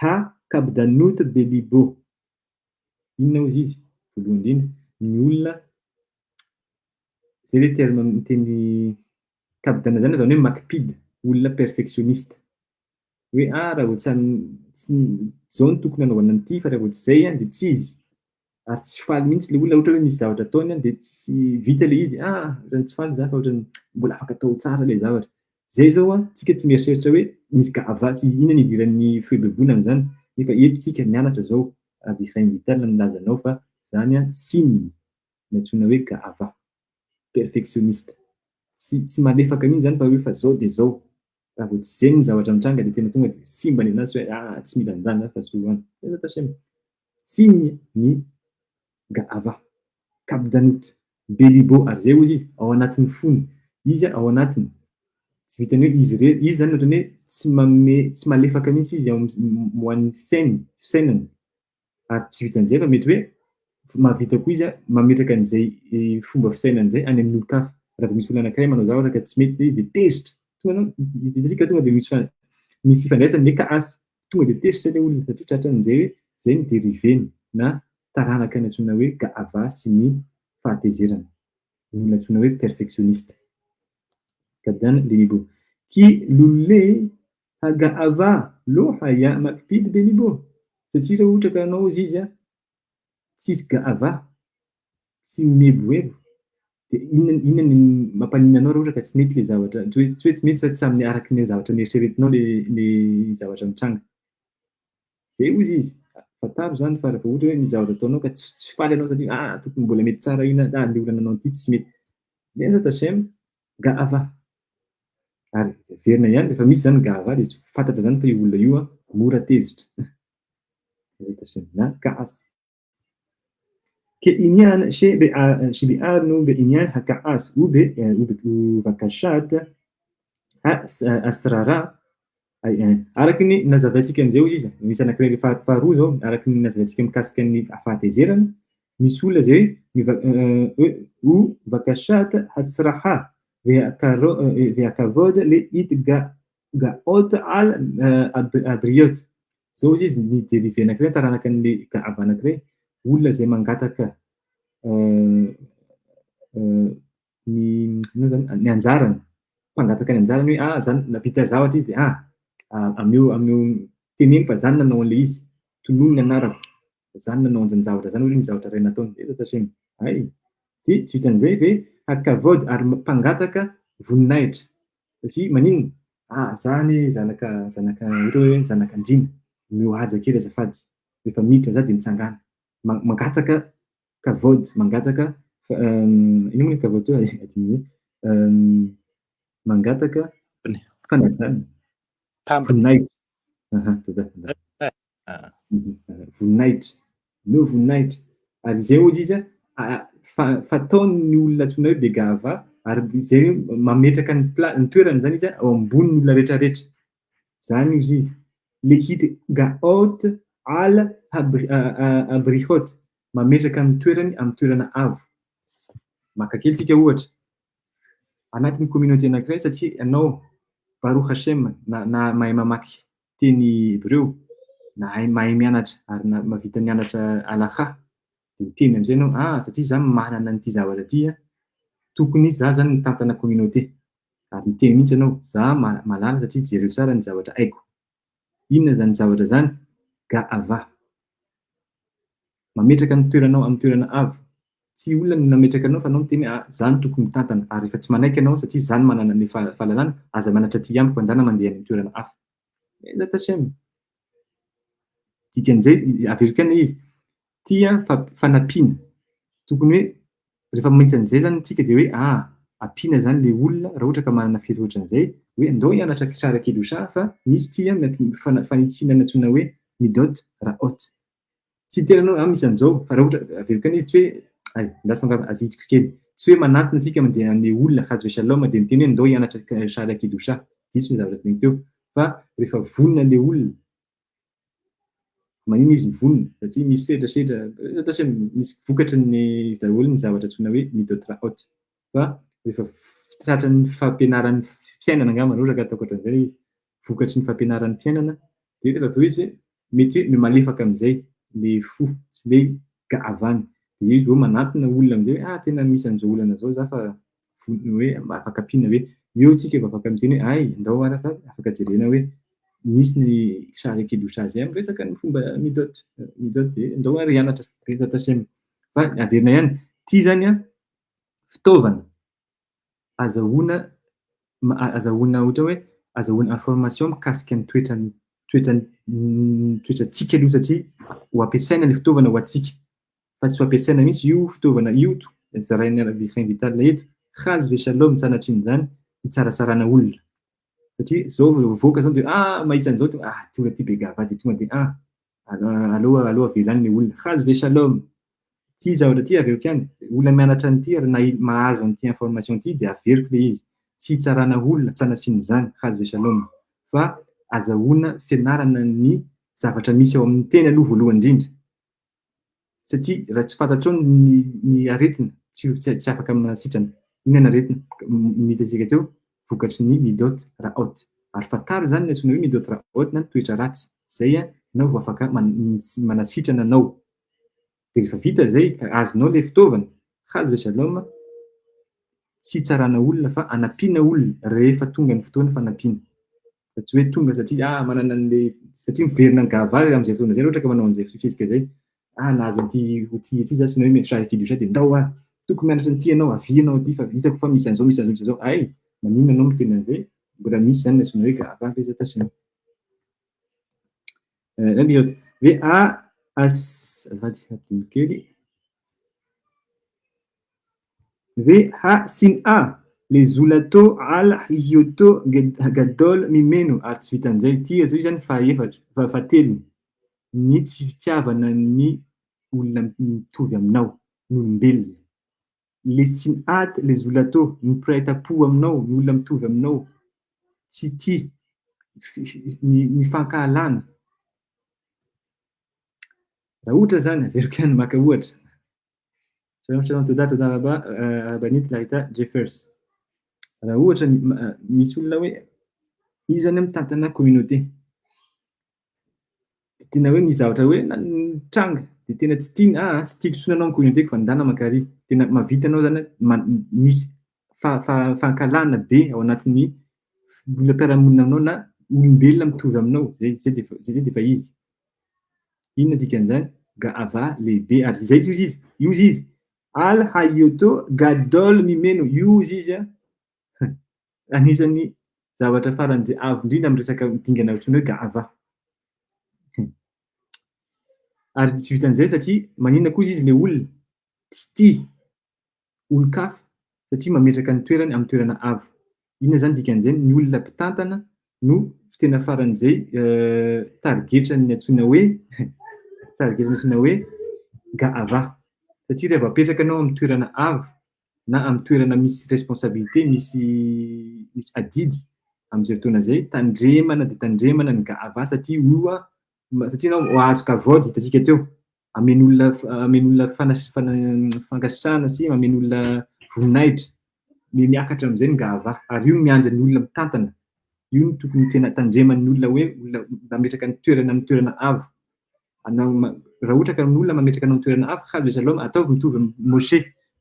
ha kabdanut belibo. Inona hozy izy? Voalohany indrindra, ny olona, zay le terme amin'ny teny kabdana zany zany hoe makipida, olona perfectionniste. Hoe raha vao tsy zao no tokony anaovana an'ity fa raha vao tsy zay de tsy izy. Ary tsy faly mihitsy le olona ohatra hoe misy zavatra ataony de tsy vita le izy, ohatrany tsy faly zany fa ohatrany mbola afaka atao tsara le zavatra. Zay zao tsika tsy mieritreritra hoe misy gava, inona ny idiran'ny fihoebobona amin'izany. Nefa eto tsika mianatra zao, Abigail Vital nilaza anao fa zany signe ny antsoina hoe gava, perfectionniste. Tsy malefaka mihitsy zany fa hoe fa zao de zao. Raha vao tsy zay ny zavatra mitranga de tena tonga de simba ny anazy hoe tsy mila an'izany fa zo any. Signe ny gava, kabdanut, belibo. Ary zay hozy izy ao anatin'ny fony, izy ao anatiny. Tsy vitany hoe izy zany ohatrany hoe tsy malefaka mihitsy izy ho an'ny fisainany. Ary tsy vitan'izay fa mety hoe mahavita koa izy mametraka an'izay fomba fisainana izay any amin'ny olon-kafa. Raha vao misy olona anankiray manao zavatra ka tsy mety izy de tezitra. Hitantsika tonga de misy ifandraisany le kaasy, tonga de tezitra le olona satria tratran'izay hoe zay ny dériveny na taranaka ny antsoina hoe gava sy ny fahatezerana. Ny olona antsoina hoe perfectionniste. Kabdana belibo. Ki lule hagava lo haya makipid belibo. Satria raha ohatra ka anao izy tsisy gava, tsy mihebohebo, de inona ny mampanina anao raha ohatra ka tsy mety le zavatra, tsy hoe tsy mety fa tsy amin'ny araky ny zavatra nieritreretinao le zavatra mitranga. Zay hozy izy. Fataro zany fa raha ohatra hoe misy zavatra ataonao ka tsy faly anao satria tokony mbola mety tsara ina, le olona nanao an'ity tsy mety. Miezaka Tashem gava. Ary verina ihany rehefa misy zany gava de fantatra zany fa io olona io mora tezitra. Na kaas. Ke inyan shebe'arnu be'inyan hakaas ube vakashat asrara. Araky ny nazavaintsika amin'izay hozy izy, misy anankiray faharoa zao, araky ny nazavaintsika mikasika ny fahatezerana, misy olona zay vakashat asraha ve'akavod le itga gaot al abriot. Zao izy ny dérivé anankiray taranaka an'le gava anankiray, olona zay mangataka ny anjarany, mpangataka ny anjarany hoe zany navita zavatra izy de ameo teneny fa zany nanao an'le izy, tonono ny anarako, zany nanao an'izany zavatra zany, hoe ny zavatra ray nataony de zatasemy ay tsy vitan'izay ve hakavody ary mpangataka voninahitra satria maninona zany zanaka ohatra hoe zanaka andrina miohaja kely azafady rehefa miditra za de mitsangana mangataka kavody mangataka ino moa kavody to adiny mangataka fanajana voninahitra voninahitra no voninahitra ary zay ozy izy fataony olona tsona hoe begava ary zay mametraka ny toerany zany izy ao ambony olona rehetrarehetra zany izy izy le hity gaot al abrihot mametraka ny toerany amin'ny toerana avo maka kely tsika ohatra anatin'ny communauté anankiray satria anao Baruch Hashem na mahay mamaky teny hébreu na mahay mianatra ary na mavita mianatra alakha de teny am'izay anao satria za manana an'ity zavatra ty tokony za zany mitantana communauté ary miteny mihitsy anao za malala satria jereo tsara ny zavatra haiko. Inona zany zavatra zany? Ga'ava. Mametraka ny toeranao amin'ny toerana avo. Tsy olona no nametraka anao fa anao miteny zany tokony mitantana ary efa tsy manaiky anao satria zany manana ny fahalalana aza manatra ty amiko andana mandeha amin'ny toerana hafa. Zatasemy. Dikan'izay averiko any izy tia fanampiana tokony hoe rehefa mahita an'izay zany tsika de hoe ampiana zany le olona raha ohatra ka manana fety ohatran'izay hoe andao hianatra tsara kely ho sa fa misy tia fanitsinana antsona hoe midot raot tsy tena anao misy an'izao fa raha ohatra averiko any izy tsy hoe ndasongava azitsiko kely tsy hoe manatona antsika mandeha amin'ny olona hazo shalom de miteny hoe andao hianatra tsara kely ho sa diso ny zavatra teny teo fa rehefa vonona le olona manino izy mivonona satria misy sedrasedra satria misy vokatry ny daholo ny zavatra tsona hoe midot raot fa rehefa tratran'ny fampianaran'ny fiainana angamba ohatra ka ataoko ohatran'izay izy vokatry ny fampianaran'ny fiainana de rehefa aveo izy mety hoe malefaka amin'izay le fo sy le gavany de izy vao manatona olona am'izay hoe tena misy an'izao olana zao za fa hoe afaka ampiana hoe eo tsika efa afaka miteny hoe andao ara fa afaka jerena hoe misy ny sary kidosa zay amin'ny resaka ny fomba midot de andao ary hianatra resaka tasemy fa averina ihany ty zany fitaovana azahoana ohatra hoe azahoana information mikasika ny toetratsika aloha satria ho ampiasaina le fitaovana ho atsika fa tsy ho ampiasaina mihitsy io fitaovana io zarainy arabicain vital eto hazy ve shalom sanatrin' zany hitsarasarana olona satria zao voaka zao de mahita an'izao tonga ty be gava de tonga de aloha avelany le olona hazy ve shalom ty zavatra ty averiko ihany olona mianatra an'ity ary na mahazo an'ity information ty de averiko le izy tsy hitsarana olona sanatrin' zany hazy ve shalom fa azahoana fianarana ny zavatra misy ao amin'ny teny aloha voalohany indrindra satria raha tsy fantatrao ny aretina tsy afaka manasitrana inona ny aretina mitatsika teo vokatry ny midot raot ary fatary zany ny antsoina hoe midot raot na toetra ratsy zay anao vao afaka manasitrana anao de rehefa vita zay ka azonao le fitaovana hazy ve shalom tsy tsarana olona fa anampiana olona rehefa tonga ny fotoana fanampiana fa tsy hoe tonga satria manana an'le satria miverina ny gavary am'izay fotoana zay ohatra ka manao an'izay fifisika zay nahazo an'ity aty za sinoe mety sary kidosa de ndao tokony mianatra an'ity anao avianao aty fa vitako fa misy an'izao maninona anao miteny an'izay mbola misy zany na sinoe gava ampizatasiny ve azafady kely ve sin le zulato al hioto gadol mimeno ary tsy vitan'izay ty zao zany faefatra fatelony ny tsy fitiavana ny olona mitovy aminao ny olombelona le sinat le zulato ny piraitam-po aminao ny olona mitovy aminao tsy ty ny fankahalana raha ohatra zany averiko ihany maka ohatra todata abanity lahita jeffers raha ohatra misy olona hoe Izy zany mitantana communauté. Tena hoe misy zavatra hoe tranga de tena tsy tiana tsy tiako tsony anao communauté fa andana makary. Tena mavita anao zany misy fankalana be ao anatin'ny olona mpiara-monina aminao na olombelona mitovy aminao. Zay de efa izy. Inona dikan'izany? Gava lehibe ary zay izy. Io izy. Al hayoto gadol mimeno. Io izy anisan'ny zavatra faran'izay avo indrindra amin'ny resaka dingana antsoina hoe gava. Ary tsy vitan'izay satria maninona koa izy ilay olona tsy tia olon-kafa satria mametraka ny toerany amin'ny toerana avo. Inona zany dikan'izay? Ny olona mpitantana no tena faran'izay tarigetra ny antsoina hoe gava. Satria rehefa apetraka anao amin'ny toerana avo na amin'ny toerana misy responsabilité, misy adidy amin'izay fotoana izay, tandremana dia tandremana ny gava satria satria anao azo kavaody hitantsika teo. Amen'olona fankasitrahana sy amen'olona voninahitra. Miakatra amin'izay ny gava. Ary io miandry ny olona mitantana. Io no tokony tena tandreman'ny olona hoe olona mametraka ny toerana amin'ny toerana avo. Raha ohatra ka ny olona mametraka amin'ny toerana avo, hazo shalom ataovy mitovy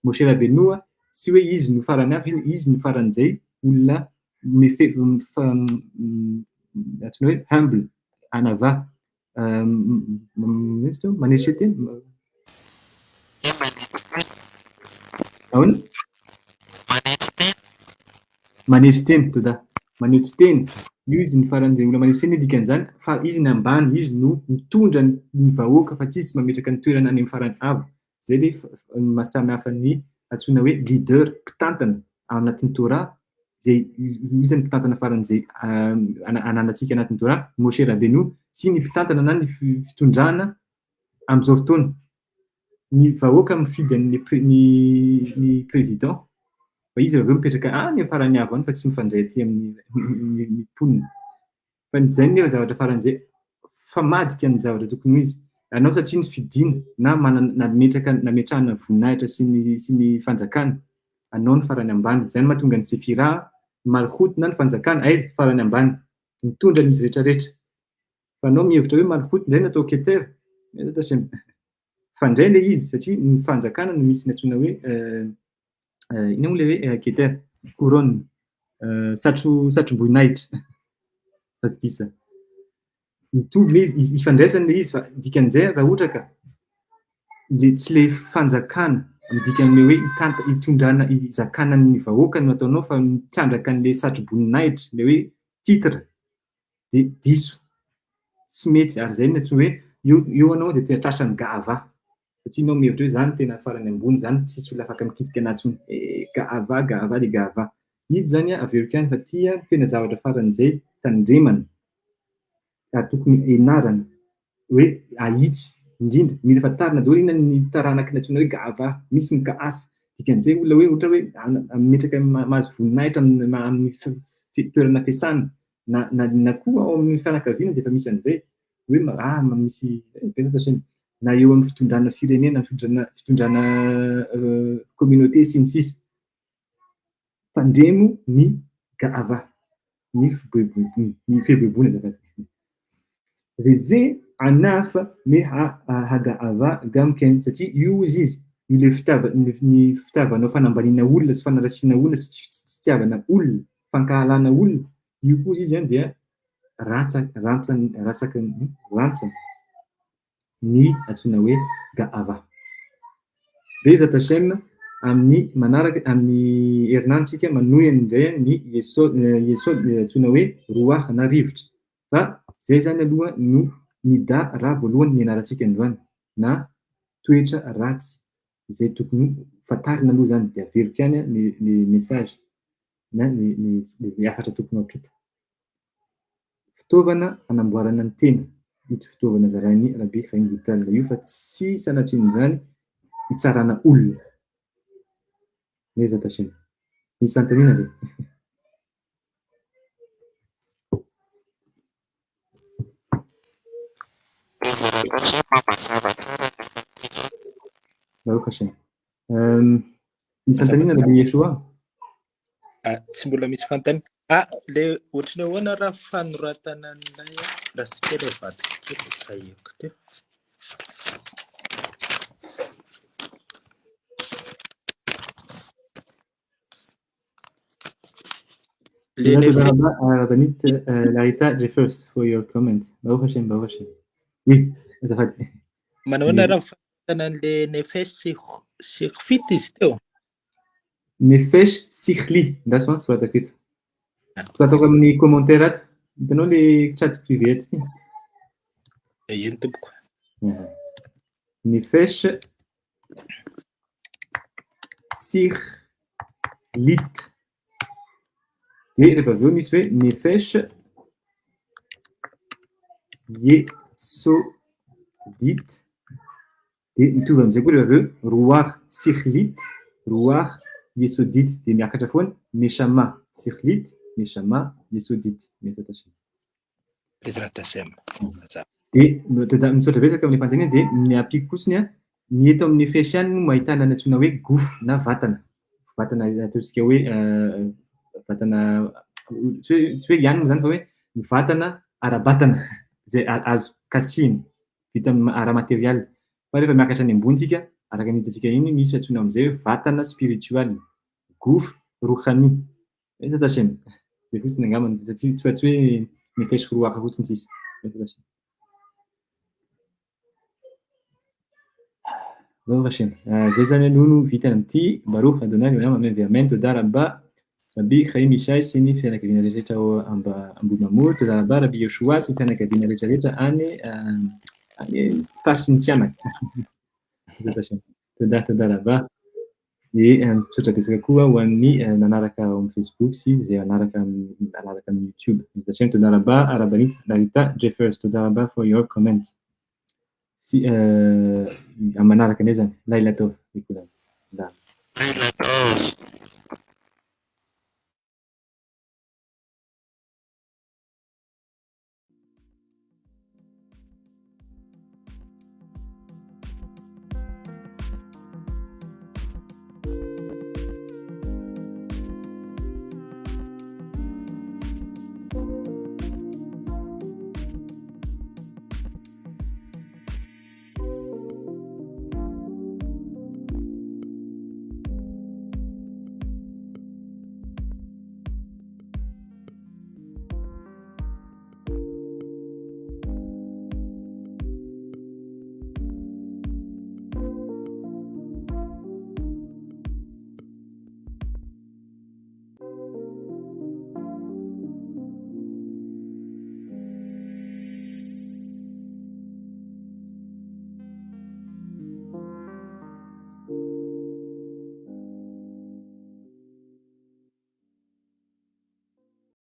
Moshe Rabbeinu, tsy hoe izy no farany avo, izy no faran'izay olona antsoina hoe humble, anava. Manesy teny? Ahoana? Manesy teny toda. Manesy teny. Io izy ny faran'izay olona manesy teny dikan'izany fa izy ny ambany, izy no mitondra ny vahoaka fa tsy izy mametraka ny toerana any amin'ny farany avo. Zay ilay mahasamihafa ny antsoina hoe leader mpitantana ao anatin'ny Torah. Izay izy ny mpitantana faran'izay ananantsika anatin'ny Torah, Moshe Rabbeinu, sy ny mpitantana na ny fitondrana amin'izao fotoana. Ny vahoaka mifidy ny président, fa izy avy eo mipetraka any amin'ny farany avo any fa tsy mifandray aty amin'ny mponina. Fa izay nefa zavatra faran'izay fa madika ny zavatra tokony ho izy. Anao satria ny fidiana na nametrahana voninahitra sy ny fanjakana, anao ny farany ambany. Izany mahatonga ny Sefira, Malchut na ny fanjakana, aiza farany ambany, mitondra n'izy rehetrarehetra. Fa anao mihevitra hoe Malchut indray natao Keter, fandray ilay izy satria ny fanjakana no misy ny antsoina hoe ina moa ilay hoe Keter, couronne, satrom-boninahitra. Fa tsy diso. Mitovy ilay izy ifandraisany ilay izy fa dikan'izay raha ohatra ka tsy ilay fanjakana dikan'ilay hoe hitondrana hizakana ny vahoaka no ataonao fa mitsandraka an'ilay satrom-boninahitra, ilay hoe titre, dia diso. Tsy mety ary izay no antsoina hoe eo anao dia tena tratran'ny gava. Satria anao mihevitra hoe izany tena farany ambony, izany tsisy olona afaka mikitika anazy intsony. Gava dia gava. Izy zany averiko ihany fa tia tena zavatra faran'izay tandremana. Ary tokony ianarana hoe ahitsy indrindra mila fantarina daholo inona ny taranaka antsoina hoe gava. Misy ny kaasy dikan'izay olona hoe ohatra hoe metraka mahazo voninahitra amin'ny toerana fiasana na koa ao amin'ny fianakaviana dia efa misy an'izay hoe misy na eo amin'ny fitondrana firenena, fitondrana communauté sy ny sisa. Tandremo ny gava, ny fihebebona zafady. Veze anafa me hagava gamken satria io izy ilay ny fitiavanao fanambaniana olona sy fanaratsiana olona sy tsy fitiavana olona, fankahalana olona, io koa izy dia rantsany ny antsoina hoe gava. Bezat Hashem amin'ny manaraka amin'ny herinantsika manohy indray ny Yesod antsoina hoe roa na rivotra. Fa zay zany aloha no nida raha voalohany nianarantsika androany na toetra ratsy izay tokony fantarina aloha zany dia averiko ihany ny message na ny hafatra tokony ampita. Fitaovana anamboarana ny tena, ito fitaovana zarainy Rabbi Chaim Vital io fa tsy sanatrin'izany hitsarana olona. Bezat Hashem. Misy fanontaniana ve? Baruch Hashem. Misy fanontaniana Rabbi Yeshua? Tsy mbola misy fanontaniana. le ohatrany ahoana raha fanoratana anay raha sika le vadisika ayeko teo تدرب ربانيت Larita Jeffers for your comment. Baruch Hashem, Baruch Hashem. Oui, ça va. manahoana raha fanoratana an'le nefesh sikhfit izy teo Nefesh sikhli, that's one soit akito. So ataoko amin'ny commentaire ato. Hitanao le chat privé ato ty. ino tompoko Nefesh sikhlit. Et rehefa avy eo misy hoe nefesh yesodit dia mitovy amin'izay koa rehefa avy eo ruach sikhlit ruach yesodit dia miakatra foana neshama sikhlit neshama yesodit Ezrat Hashem dia misaotra betsaka amin'ny fanontaniana dia ny apiko kotsiny ny eto amin'ny nefesh ihany no mahitana ny antsoina hoe gouffre na vatana ataontsika hoe vatana tsy hoe ihany moa zany fa hoe ny vatana ara-batana izay azo kasiny vita amin'ny ara-material fa rehefa miakatra any ambonitsika araka ny hitantsika iny misy antsoina amin'izay hoe vatana spiritual gouffre rohani Ezrat Hashem zay fotsiny angambany satria tsy hoe nefesh ruach fotsiny tsisy Baruch Hashem. Zay zany aloha no vita amin'ity Baruch Adonai Olam Amen Toda Rabba Rabbi Chaim Ishai sy ny fianakaviana rehetrarehetra ao ambony mamory Toda Rabba Rabbi Yoshua sy ny fianakaviana rehetrarehetra any farsy ny tsianaka Toda Rabba dia misaotra betsaka koa ho an'ny nanaraka ao amin'ny Facebook sy izay nanaraka amin'ny YouTube Ezrat Hashem Toda Rabba Rabanit Larita Jeffers Toda Rabba for your comment si manaraka indray zany Laila Tov.